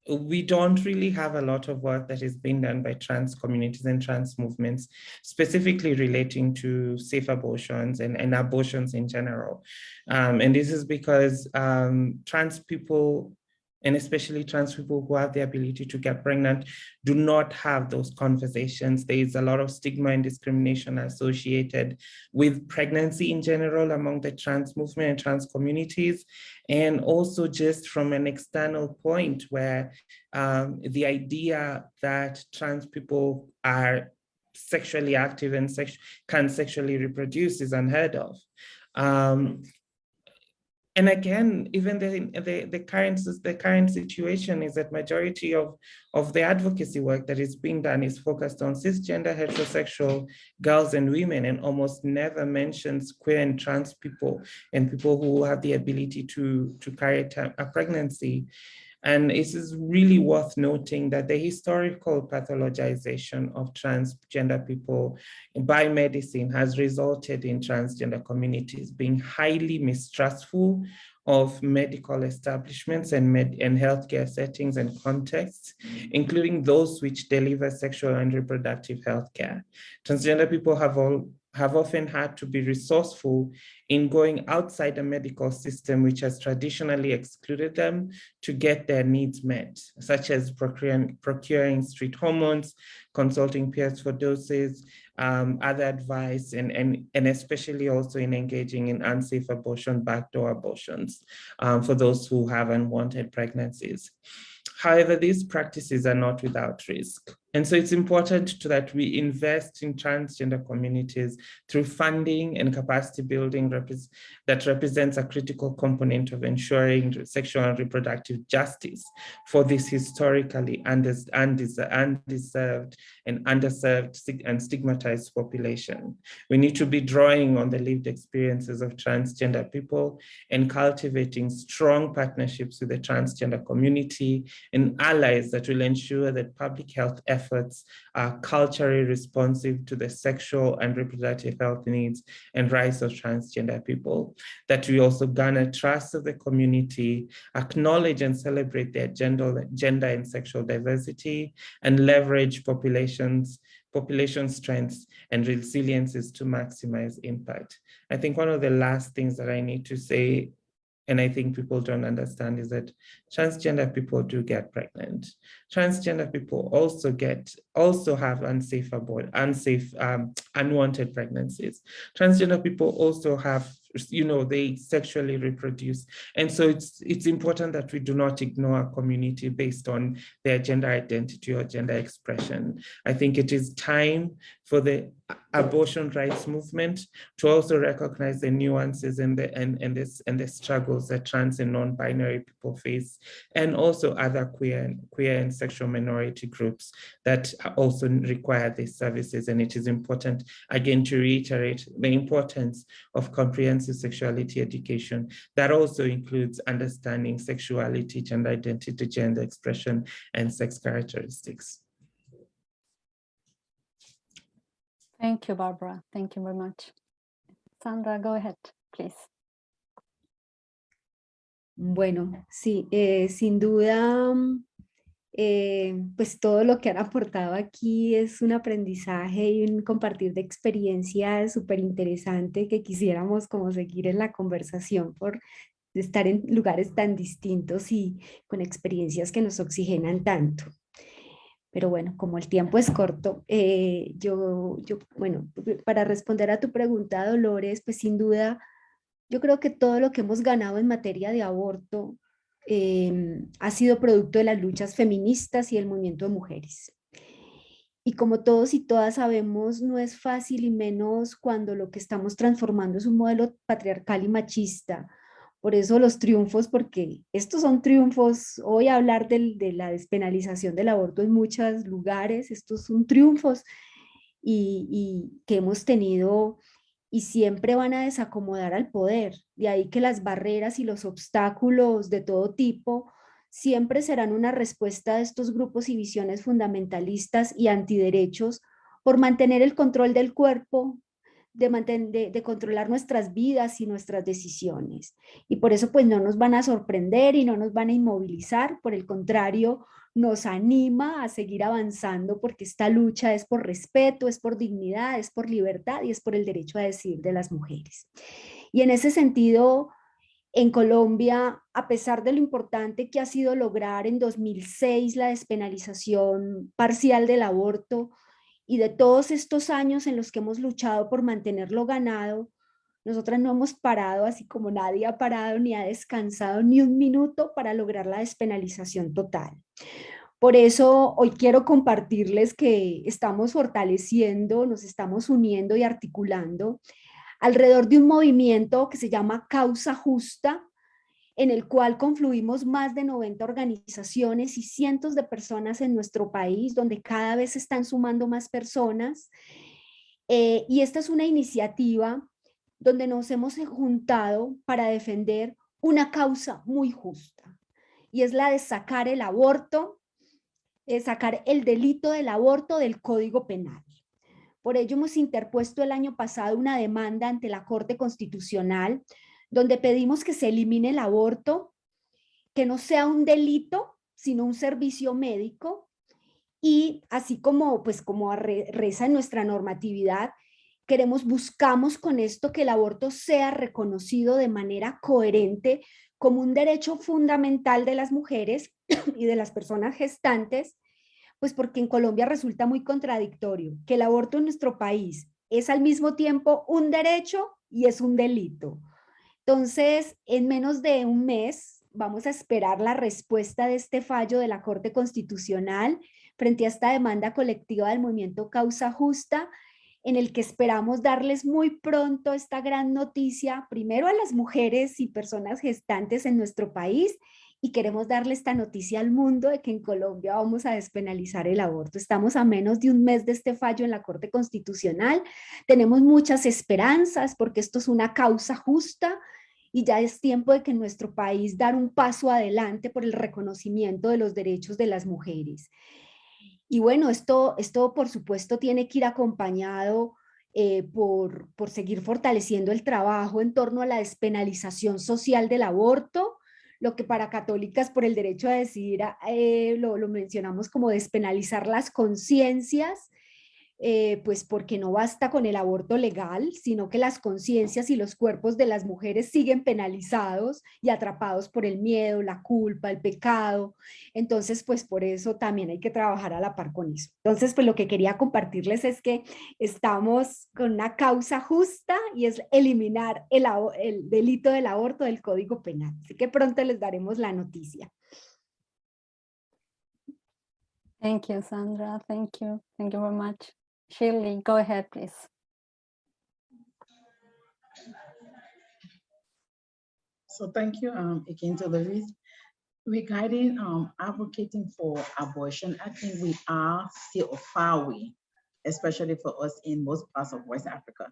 We don't really have a lot of work that is being done by trans communities and trans movements, specifically relating to safe abortions and abortions in general. And this is because trans people, and especially trans people who have the ability to get pregnant, do not have those conversations. There is a lot of stigma and discrimination associated with pregnancy in general among the trans movement and trans communities. And also just from an external point where the idea that trans people are sexually active and can sexually reproduce is unheard of. And again, even the current situation is that majority of the advocacy work that is being done is focused on cisgender heterosexual girls and women, and almost never mentions queer and trans people and people who have the ability to carry a pregnancy. And it is really worth noting that the historical pathologization of transgender people by medicine has resulted in transgender communities being highly mistrustful of medical establishments and healthcare settings and contexts, including those which deliver sexual and reproductive healthcare. Transgender people have often had to be resourceful in going outside the medical system, which has traditionally excluded them, to get their needs met, such as procuring street hormones, consulting peers for doses, other advice, and especially also in engaging in unsafe abortion, backdoor abortions for those who have unwanted pregnancies. However, these practices are not without risk. And so it's important that we invest in transgender communities through funding and capacity building that represents a critical component of ensuring sexual and reproductive justice for this historically undeserved and underserved and stigmatized population. We need to be drawing on the lived experiences of transgender people and cultivating strong partnerships with the transgender community and allies that will ensure that public health efforts are culturally responsive to the sexual and reproductive health needs and rights of transgender people, that we also garner trust of the community, acknowledge and celebrate their gender and sexual diversity, and leverage population strengths and resiliences to maximize impact. I think one of the last things that I need to say, and I think people don't understand, is that transgender people do get pregnant. Transgender people also have unwanted pregnancies. Transgender people also have, they sexually reproduce. And so it's important that we do not ignore our community based on their gender identity or gender expression. I think it is time for the abortion rights movement to also recognize the nuances and the struggles that trans and non-binary people face, and also other queer and sexual minority groups that also require these services. And it is important, again, to reiterate the importance of comprehensive sexuality education that also includes understanding sexuality, gender identity, gender expression, and sex characteristics. Thank you, Barbara. Thank you very much. Sandra, go ahead, please. Bueno, sí, sin duda, pues todo lo que han aportado aquí es un aprendizaje y un compartir de experiencias súper interesante que quisiéramos como seguir en la conversación por estar en lugares tan distintos y con experiencias que nos oxigenan tanto. Pero bueno, como el tiempo es corto, bueno, para responder a tu pregunta, Dolores, pues sin duda, yo creo que todo lo que hemos ganado en materia de aborto ha sido producto de las luchas feministas y el movimiento de mujeres. Y como todos y todas sabemos, no es fácil, y menos cuando lo que estamos transformando es un modelo patriarcal y machista. Por eso los triunfos, porque estos son triunfos. Hoy hablar de la despenalización del aborto en muchos lugares, estos son triunfos y que hemos tenido y siempre van a desacomodar al poder. De ahí que las barreras y los obstáculos de todo tipo siempre serán una respuesta de estos grupos y visiones fundamentalistas y antiderechos por mantener el control del cuerpo, de controlar nuestras vidas y nuestras decisiones. Y por eso pues no nos van a sorprender y no nos van a inmovilizar, por el contrario, nos anima a seguir avanzando, porque esta lucha es por respeto, es por dignidad, es por libertad y es por el derecho a decidir de las mujeres. Y en ese sentido, en Colombia, a pesar de lo importante que ha sido lograr en 2006 la despenalización parcial del aborto, y de todos estos años en los que hemos luchado por mantenerlo ganado, nosotras no hemos parado, así como nadie ha parado ni ha descansado ni un minuto para lograr la despenalización total. Por eso hoy quiero compartirles que estamos fortaleciendo, nos estamos uniendo y articulando alrededor de un movimiento que se llama Causa Justa, en el cual confluimos más de 90 organizaciones y cientos de personas en nuestro país, donde cada vez se están sumando más personas. Y esta es una iniciativa donde nos hemos juntado para defender una causa muy justa, y es la de sacar el aborto, sacar el delito del aborto del Código Penal. Por ello hemos interpuesto el año pasado una demanda ante la Corte Constitucional, donde pedimos que se elimine el aborto, que no sea un delito, sino un servicio médico, y así como, pues, como reza en nuestra normatividad, buscamos con esto que el aborto sea reconocido de manera coherente como un derecho fundamental de las mujeres y de las personas gestantes, pues porque en Colombia resulta muy contradictorio que el aborto en nuestro país es al mismo tiempo un derecho y es un delito. Entonces, en menos de un mes vamos a esperar la respuesta de este fallo de la Corte Constitucional frente a esta demanda colectiva del movimiento Causa Justa, en el que esperamos darles muy pronto esta gran noticia, primero a las mujeres y personas gestantes en nuestro país, y queremos darle esta noticia al mundo de que en Colombia vamos a despenalizar el aborto. Estamos a menos de un mes de este fallo en la Corte Constitucional, tenemos muchas esperanzas porque esto es una causa justa y ya es tiempo de que en nuestro país dar un paso adelante por el reconocimiento de los derechos de las mujeres. Y bueno, esto por supuesto tiene que ir acompañado por seguir fortaleciendo el trabajo en torno a la despenalización social del aborto, lo que para Católicas por el Derecho a Decidir lo mencionamos como despenalizar las conciencias, pues porque no basta con el aborto legal, sino que las conciencias y los cuerpos de las mujeres siguen penalizados y atrapados por el miedo, la culpa, el pecado. Entonces, pues por eso también hay que trabajar a la par con eso. Entonces, pues lo que quería compartirles es que estamos con una causa justa y es eliminar el delito del aborto del Código Penal. Así que pronto les daremos la noticia. Thank you, Sandra. Thank you. Thank you very much. Shilly, go ahead, please. So thank you again to Dolores. Regarding advocating for abortion, I think we are still far away, especially for us in most parts of West Africa,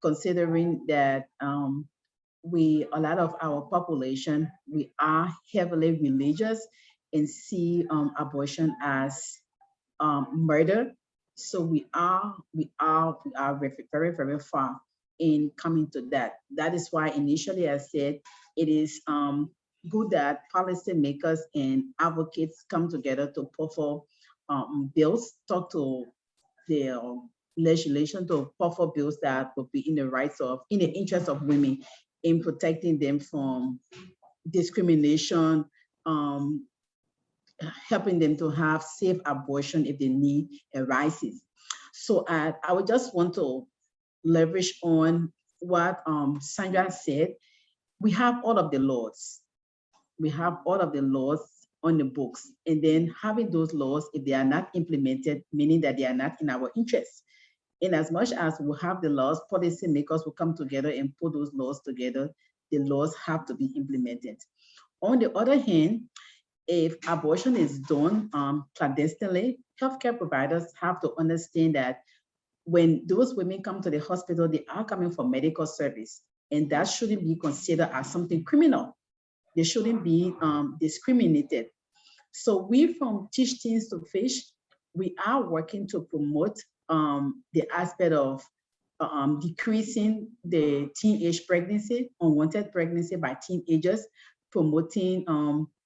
considering that a lot of our population, we are heavily religious and see abortion as murder. So we are very, very far in coming to that. That is why initially I said it is good that policymakers and advocates come together to put for bills, talk to the legislation to put for bills that would be in the interest of women, in protecting them from discrimination, helping them to have safe abortion if the need arises. So I would just want to leverage on what Sandra said. We have all of the laws. We have all of the laws on the books, and then having those laws, if they are not implemented, meaning that they are not in our interest. In as much as we have the laws, policymakers will come together and put those laws together. The laws have to be implemented. On the other hand, if abortion is done clandestinely, healthcare providers have to understand that when those women come to the hospital, they are coming for medical service, and that shouldn't be considered as something criminal. They shouldn't be discriminated. So we from Teach Teens to Fish, we are working to promote the aspect of decreasing the teenage pregnancy, unwanted pregnancy by teenagers, promoting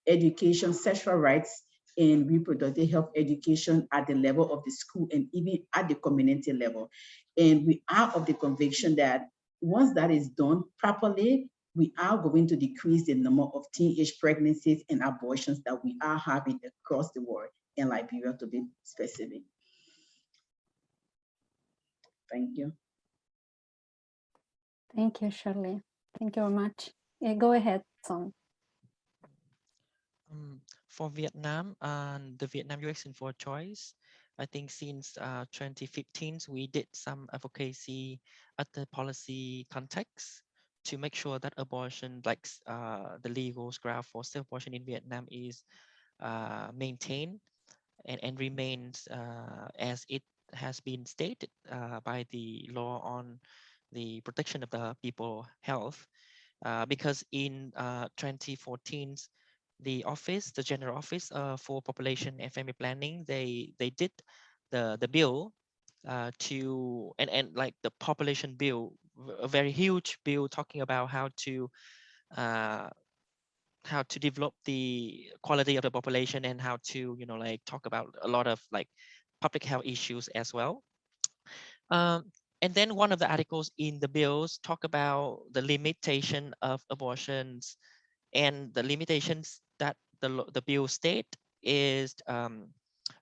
education, sexual rights, and reproductive health education at the level of the school and even at the community level. And we are of the conviction that once that is done properly, we are going to decrease the number of teenage pregnancies and abortions that we are having across the world, in Liberia to be specific. Thank you. Thank you, Shirley. Thank you very much. Go ahead, Son. For Vietnam and the Vietnam UX Info Choice, I think since 2015, we did some advocacy at the policy context to make sure that abortion, like the legal ground for self-abortion in Vietnam is maintained and remains as it has been stated by the law on the protection of the people's health. Because in 2014, the General Office for Population and Family Planning, they did the bill and like the population bill, a very huge bill talking about how to develop the quality of the population and how to like talk about a lot of like public health issues as well. And then one of the articles in the bills talk about the limitation of abortions, and the limitations that the bill state is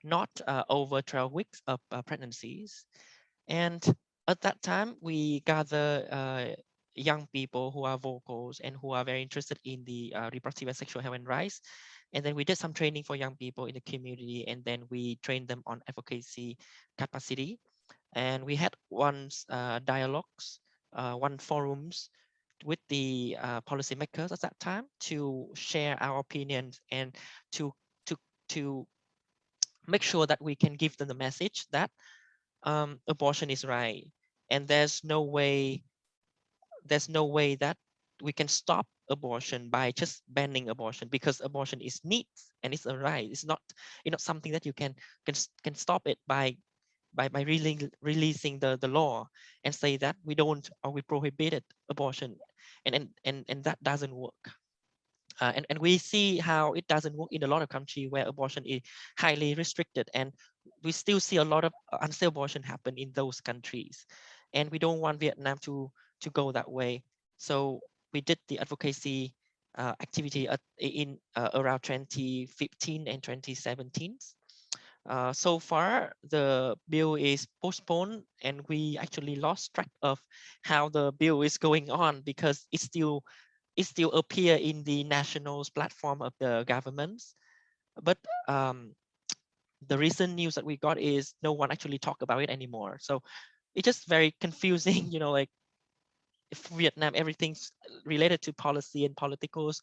not over 12 weeks of pregnancies. And at that time, we gather young people who are vocals and who are very interested in the reproductive and sexual health and rights. And then we did some training for young people in the community, and then we trained them on advocacy capacity. And we had dialogues, one forums with the policymakers at that time to share our opinions and to to make sure that we can give them the message that abortion is right, and there's no way that we can stop abortion by just banning abortion, because abortion is needs and it's a right. It's not something that you can stop it by releasing the law and say that we don't, or we prohibited abortion, and that doesn't work. And we see how it doesn't work in a lot of countries where abortion is highly restricted, and we still see a lot of unsafe abortion happen in those countries, and we don't want Vietnam to go that way. So we did the advocacy activity in around 2015 and 2017. So far, the bill is postponed, and we actually lost track of how the bill is going on, because it still appear in the national platform of the governments. But the recent news that we got is no one actually talk about it anymore. So it's just very confusing, like if Vietnam, everything's related to policy and politicals,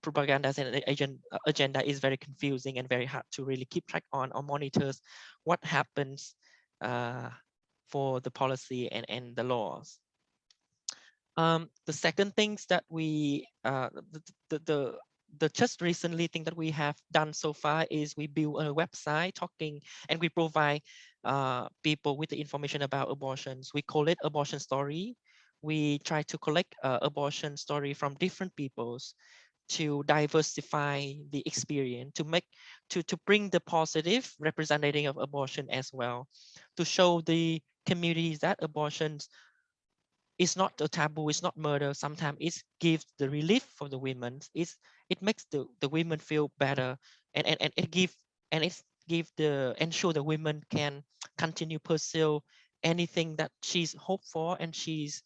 propaganda and agenda is very confusing and very hard to really keep track on or monitors what happens for the policy and the laws. The second things that we the just recently thing that we have done so far is we build a website talking, and we provide people with the information about abortions. We call it Abortion Story. We try to collect abortion story from different peoples to diversify the experience, to bring the positive representative of abortion as well, to show the communities that abortions it's not a taboo, it's not murder. Sometimes it gives the relief for the women. It makes the women feel better, and it ensure the women can continue pursue anything that she's hoped for and she's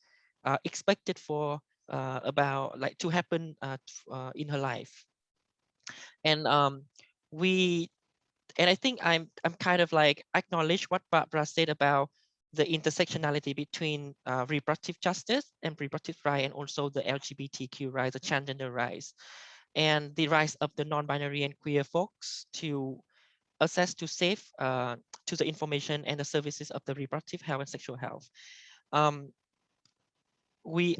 expected for about like to happen in her life. And we and I think I'm kind of like acknowledge what Barbara said about the intersectionality between reproductive justice and reproductive right, and also the LGBTQ rights, the transgender rights, and the rise of the non-binary and queer folks to access to safe to the information and the services of the reproductive health and sexual health.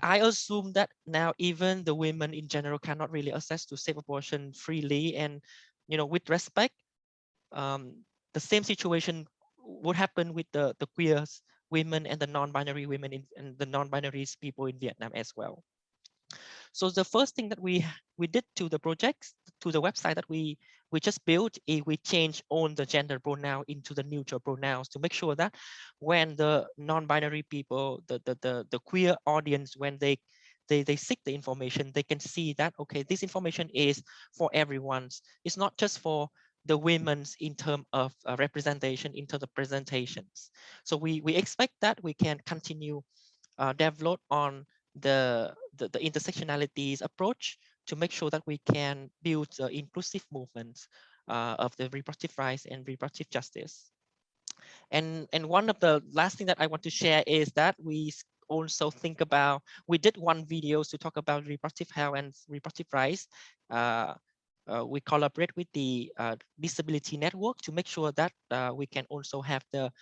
I assume that now even the women in general cannot really access to safe abortion freely and with respect. The same situation would happen with the queer women and the non-binary women and the non-binary people in Vietnam as well. So the first thing that we did to the projects, to the website that we just built, is we changed all the gender pronoun into the neutral pronouns to make sure that when the non-binary people, the queer audience, when they seek the information, they can see that, okay, this information is for everyone. It's not just for the women's in terms of representation, in terms of presentations. So we expect that we can continue develop on the intersectionalities approach to make sure that we can build inclusive movements of the reproductive rights and reproductive justice. And one of the last thing that I want to share is that we also think about, we did one video to talk about reproductive health and reproductive rights. We collaborate with the disability network to make sure that we can also have the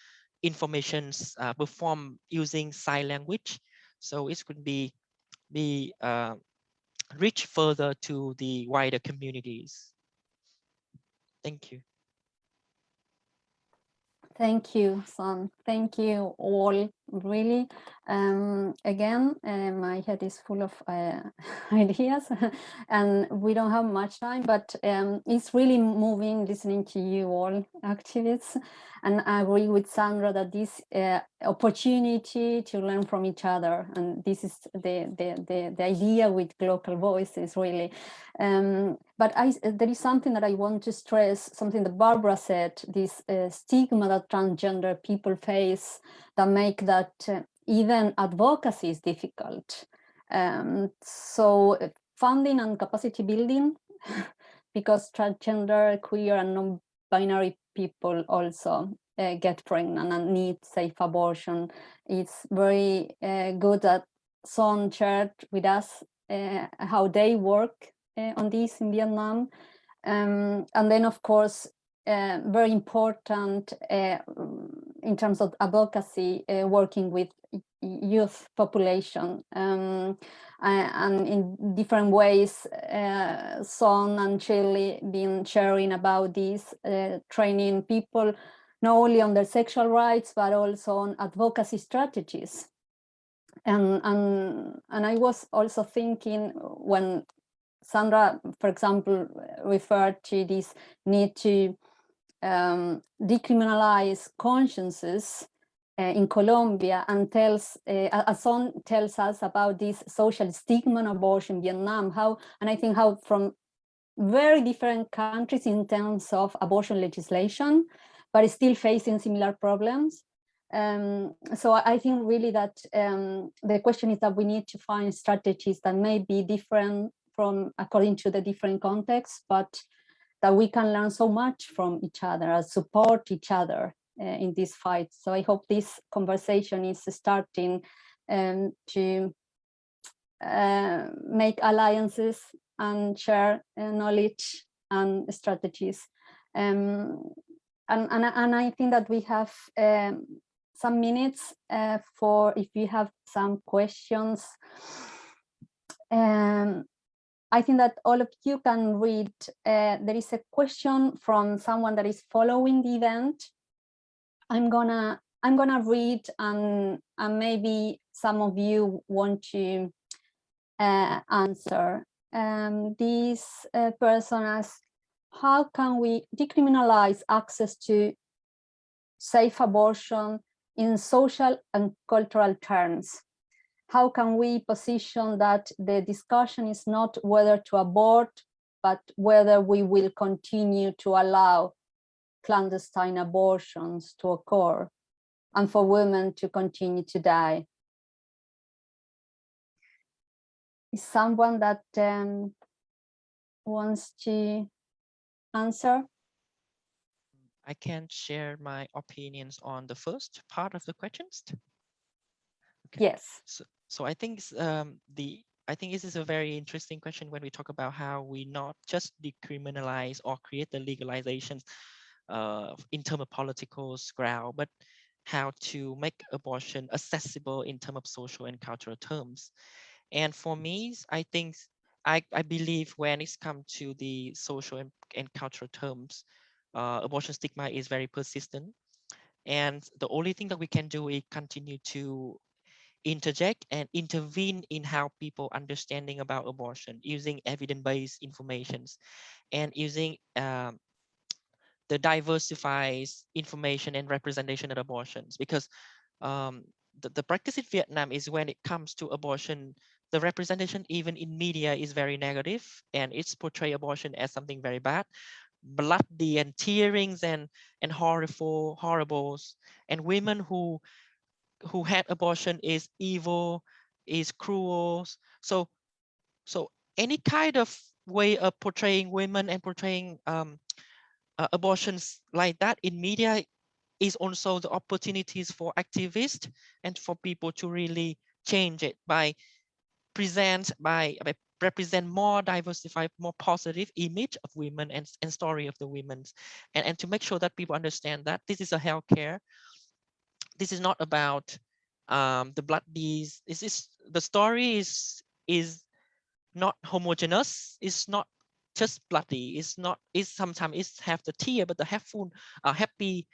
informations performed using sign language. So it could be reach further to the wider communities. Thank you. Thank you, Son. Thank you all, really. Again, my head is full of ideas and we don't have much time, but it's really moving listening to you all activists. And I agree with Sandra that this opportunity to learn from each other, and this is the idea with Glocal Voices, really. But there is something that I want to stress, something that Barbara said, this stigma that transgender people face that make that even advocacy is difficult. So funding and capacity building because transgender, queer, and non-binary people also get pregnant and need safe abortion. It's very good that Son shared with us how they work on this in Vietnam. And then, of course, very important in terms of advocacy, working with youth population, and in different ways. Son and Shilly been sharing about this, training people not only on their sexual rights but also on advocacy strategies. And I was also thinking, when Sandra, for example, referred to this need to decriminalize consciences in Colombia, and Son tells us about this social stigma on abortion in Vietnam, and I think how from very different countries in terms of abortion legislation, but still facing similar problems. So I think really that the question is that we need to find strategies that may be different from according to the different contexts, but that we can learn so much from each other and support each other in this fight. So I hope this conversation is starting to make alliances and share knowledge and strategies. And I think that we have some minutes for if you have some questions. I think that all of you can read. There is a question from someone that is following the event. I'm gonna read, and maybe some of you want to answer. This person asks, how can we decriminalize access to safe abortion in social and cultural terms? How can we position that the discussion is not whether to abort, but whether we will continue to allow clandestine abortions to occur and for women to continue to die? Is someone that wants to answer? I can share my opinions on the first part of the questions. Okay. Yes. So I think I think this is a very interesting question when we talk about how we not just decriminalize or create the legalizations in terms of political ground, but how to make abortion accessible in terms of social and cultural terms. And for me, I think I believe when it's come to the social and cultural terms, abortion stigma is very persistent. And the only thing that we can do is continue to interject and intervene in how people understanding about abortion using evidence-based informations and using the diversified information and representation of abortions, because the practice in Vietnam is when it comes to abortion, the representation even in media is very negative, and it's portray abortion as something very bad, bloody and tearings and horribles, and women who had abortion is evil, is cruel. So any kind of way of portraying women and portraying abortions like that in media is also the opportunities for activists and for people to really change it by represent more diversified, more positive image of women and story of the women, and to make sure that people understand that this is a healthcare. This is not about the blood bees. The story is not homogeneous. It's not just bloody. It's sometimes it's have the tear, but the happy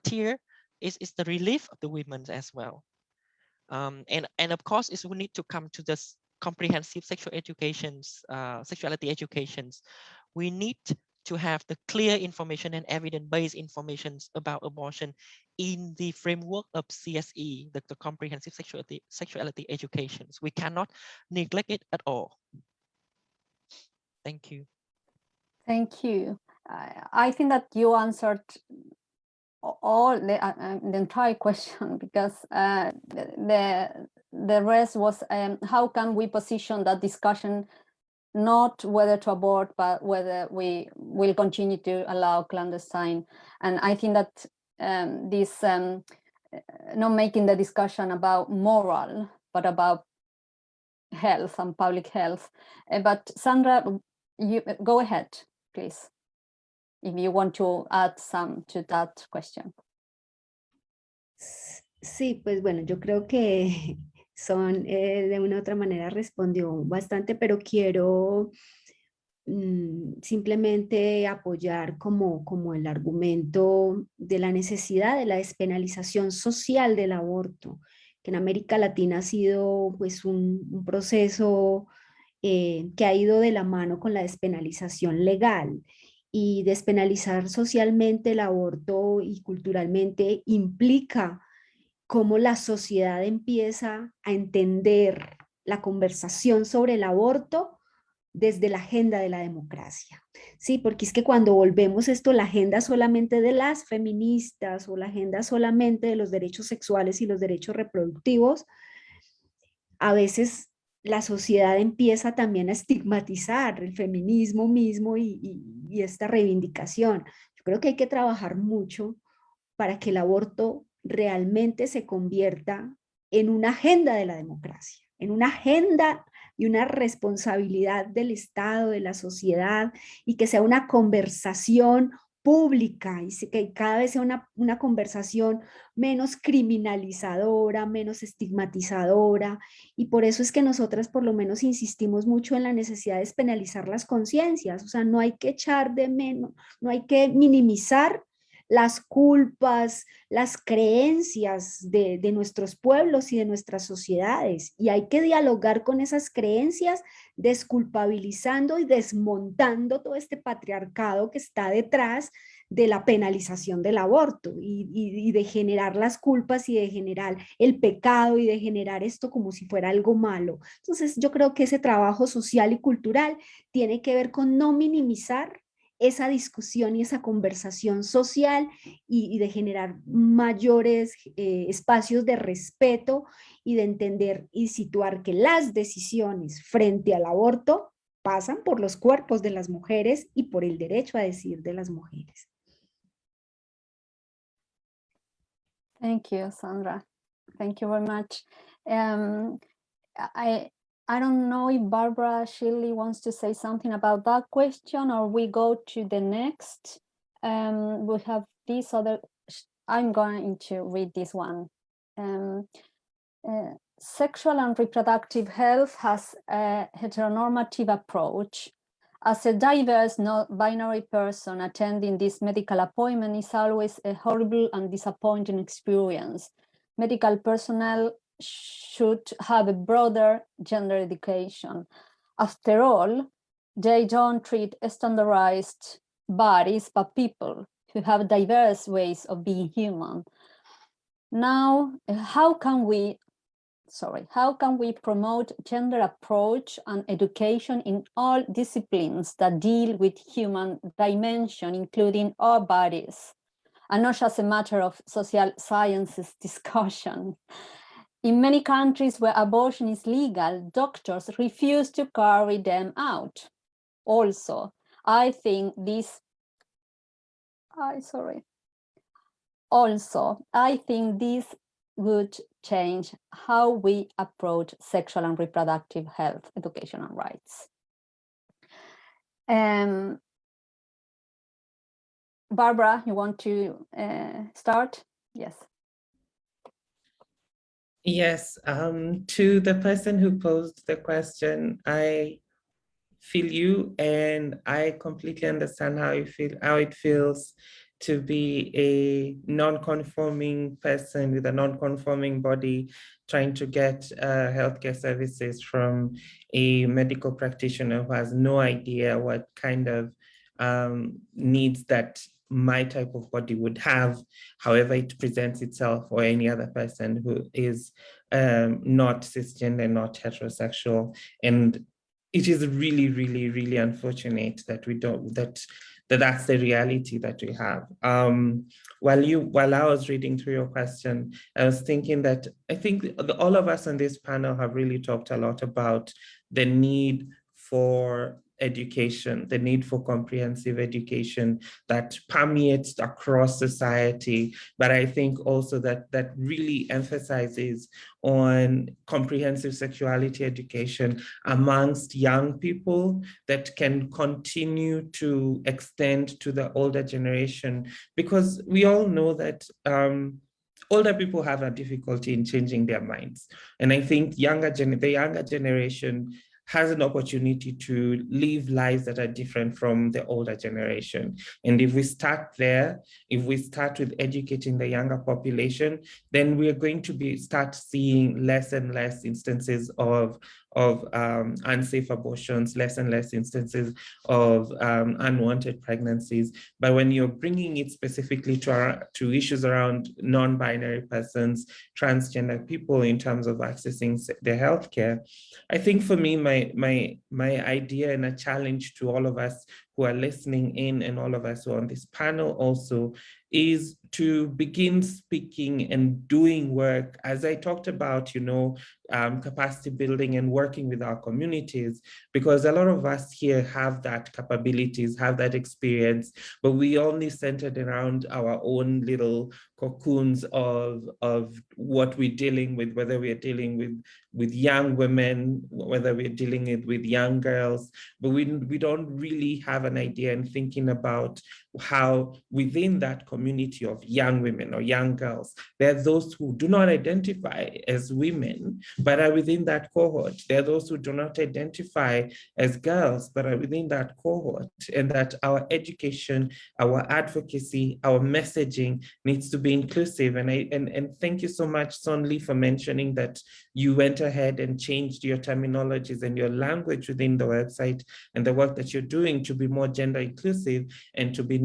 tear is the relief of the women as well. And of course, we need to come to this comprehensive sexuality educations. We need to have the clear information and evidence-based information about abortion in the framework of CSE, the comprehensive sexuality educations. We cannot neglect it at all. Thank you. Thank you. I think that you answered all the entire question, because the rest was how can we position that discussion not whether to abort, but whether we will continue to allow clandestine. And I think that this not making the discussion about moral, but about health and public health. But Sandra, you go ahead, please, if you want to add some to that question. Sí, pues bueno, yo creo que Son de una u otra manera respondió bastante, pero quiero simplemente apoyar como el argumento de la necesidad de la despenalización social del aborto, que en América Latina ha sido pues un proceso que ha ido de la mano con la despenalización legal. Y despenalizar socialmente el aborto y culturalmente implica cómo la sociedad empieza a entender la conversación sobre el aborto desde la agenda de la democracia. Sí, porque es que cuando volvemos esto, la agenda solamente de las feministas o la agenda solamente de los derechos sexuales y los derechos reproductivos, a veces la sociedad empieza también a estigmatizar el feminismo mismo y esta reivindicación. Yo creo que hay que trabajar mucho para que el aborto realmente se convierta en una agenda de la democracia, en una agenda y una responsabilidad del Estado, de la sociedad, y que sea una conversación pública y que cada vez sea una conversación menos criminalizadora, menos estigmatizadora, y por eso es que nosotras por lo menos insistimos mucho en la necesidad de despenalizar las conciencias. O sea, no hay que echar de menos, no hay que minimizar las culpas, las creencias de nuestros pueblos y de nuestras sociedades, y hay que dialogar con esas creencias, desculpabilizando y desmontando todo este patriarcado que está detrás de la penalización del aborto y de generar las culpas y de generar el pecado y de generar esto como si fuera algo malo. Entonces yo creo que ese trabajo social y cultural tiene que ver con no minimizar esa discusión y esa conversación social y de generar mayores espacios de respeto y de entender y situar que las decisiones frente al aborto pasan por los cuerpos de las mujeres y por el derecho a decidir de las mujeres. Thank you, Sandra. Thank you very much. I don't know if Barbara Shilly wants to say something about that question, or we go to the next. We have this other, I'm going to read this one. Sexual and reproductive health has a heteronormative approach. As a diverse, non-binary person, attending this medical appointment is always a horrible and disappointing experience. Medical personnel should have a broader gender education. After all, they don't treat standardized bodies, but people who have diverse ways of being human. Now, how can we promote gender approach and education in all disciplines that deal with human dimension, including our bodies, and not just a matter of social sciences discussion? In many countries where abortion is legal, doctors refuse to carry them out. Also, I think this would change how we approach sexual and reproductive health, education, and rights. Barbara, you want to start? Yes. Yes, to the person who posed the question, I feel you, and I completely understand how it feels to be a non-conforming person with a non-conforming body trying to get healthcare services from a medical practitioner who has no idea what kind of needs that my type of body would have, however it presents itself, or any other person who is not cisgender, not heterosexual. And it is really, really, really unfortunate that that's the reality that we have. While I was reading through your question, I was thinking that I think all of us on this panel have really talked a lot about the need for education, the need for comprehensive education that permeates across society, but I think also that really emphasizes on comprehensive sexuality education amongst young people that can continue to extend to the older generation, because we all know that older people have a difficulty in changing their minds. And I think the younger generation has an opportunity to live lives that are different from the older generation. And if we start there, if we start with educating the younger population, then we are going to start seeing less and less instances of unsafe abortions, less and less instances of unwanted pregnancies. But when you're bringing it specifically to issues around non-binary persons, transgender people in terms of accessing their healthcare, I think for me, my idea and a challenge to all of us who are listening in and all of us who are on this panel also is to begin speaking and doing work, as I talked about, capacity building and working with our communities, because a lot of us here have that capabilities, have that experience, but we only centered around our own little cocoons of what we're dealing with, whether we're dealing with young women, whether we're dealing with young girls, but we don't really have an idea and thinking about how within that community of young women or young girls, there are those who do not identify as women, but are within that cohort. There are those who do not identify as girls, but are within that cohort, and that our education, our advocacy, our messaging needs to be inclusive. And thank you so much, Sonli, for mentioning that you went ahead and changed your terminologies and your language within the website and the work that you're doing to be more gender inclusive and to be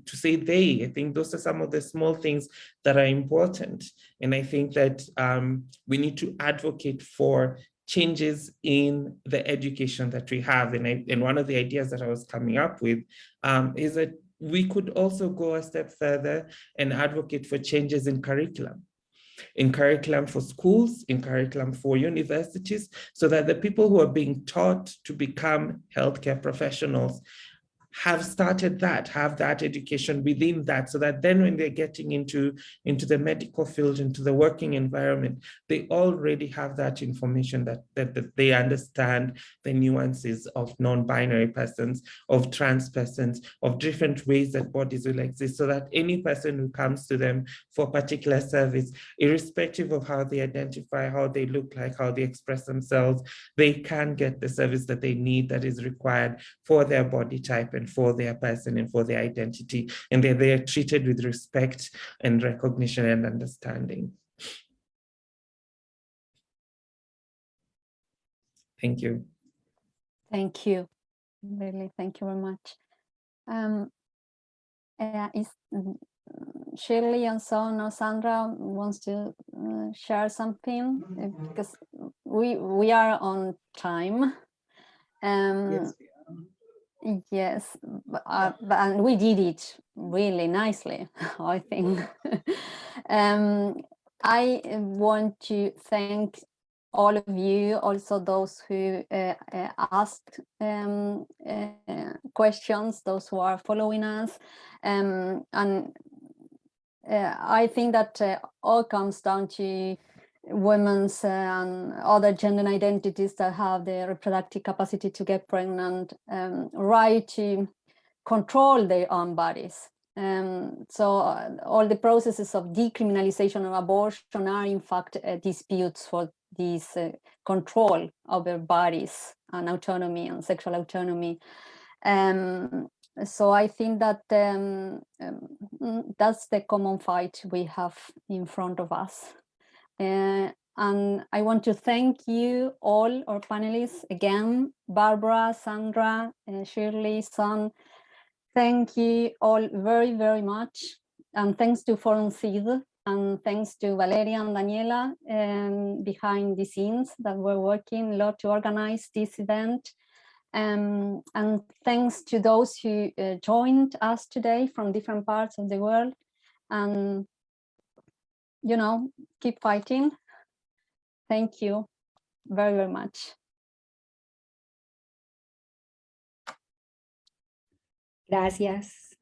to say they. I think those are some of the small things that are important. And I think that we need to advocate for changes in the education that we have. And one of the ideas that I was coming up with is that we could also go a step further and advocate for changes in curriculum for schools, in curriculum for universities, so that the people who are being taught to become healthcare professionals have started that, have that education within that, so that then when they're getting into the medical field, into the working environment, they already have that information that they understand the nuances of non-binary persons, of trans persons, of different ways that bodies will exist, so that any person who comes to them for a particular service, irrespective of how they identify, how they look like, how they express themselves, they can get the service that they need, that is required for their body type and for their person and for their identity, and they are treated with respect and recognition and understanding. Thank you. Thank you. Really, thank you very much. Is Shirley and Son or Sandra wants to share something? Because we are on time. Yes, we are. Yes, and we did it really nicely, I think. I want to thank all of you, also those who asked questions, those who are following us. And I think that all comes down to women's and other gender identities that have the reproductive capacity to get pregnant, right to control their own bodies. So all the processes of decriminalization of abortion are in fact disputes for this control of their bodies and autonomy and sexual autonomy. So I think that that's the common fight we have in front of us. And I want to thank you all, our panelists, again, Barbara, Sandra, Shirley, Son. Thank you all very, very much. And thanks to Forum Seed, and thanks to Valeria and Daniela behind the scenes that were working a lot to organize this event. And thanks to those who joined us today from different parts of the world. And, keep fighting. Thank you very, very much. Gracias.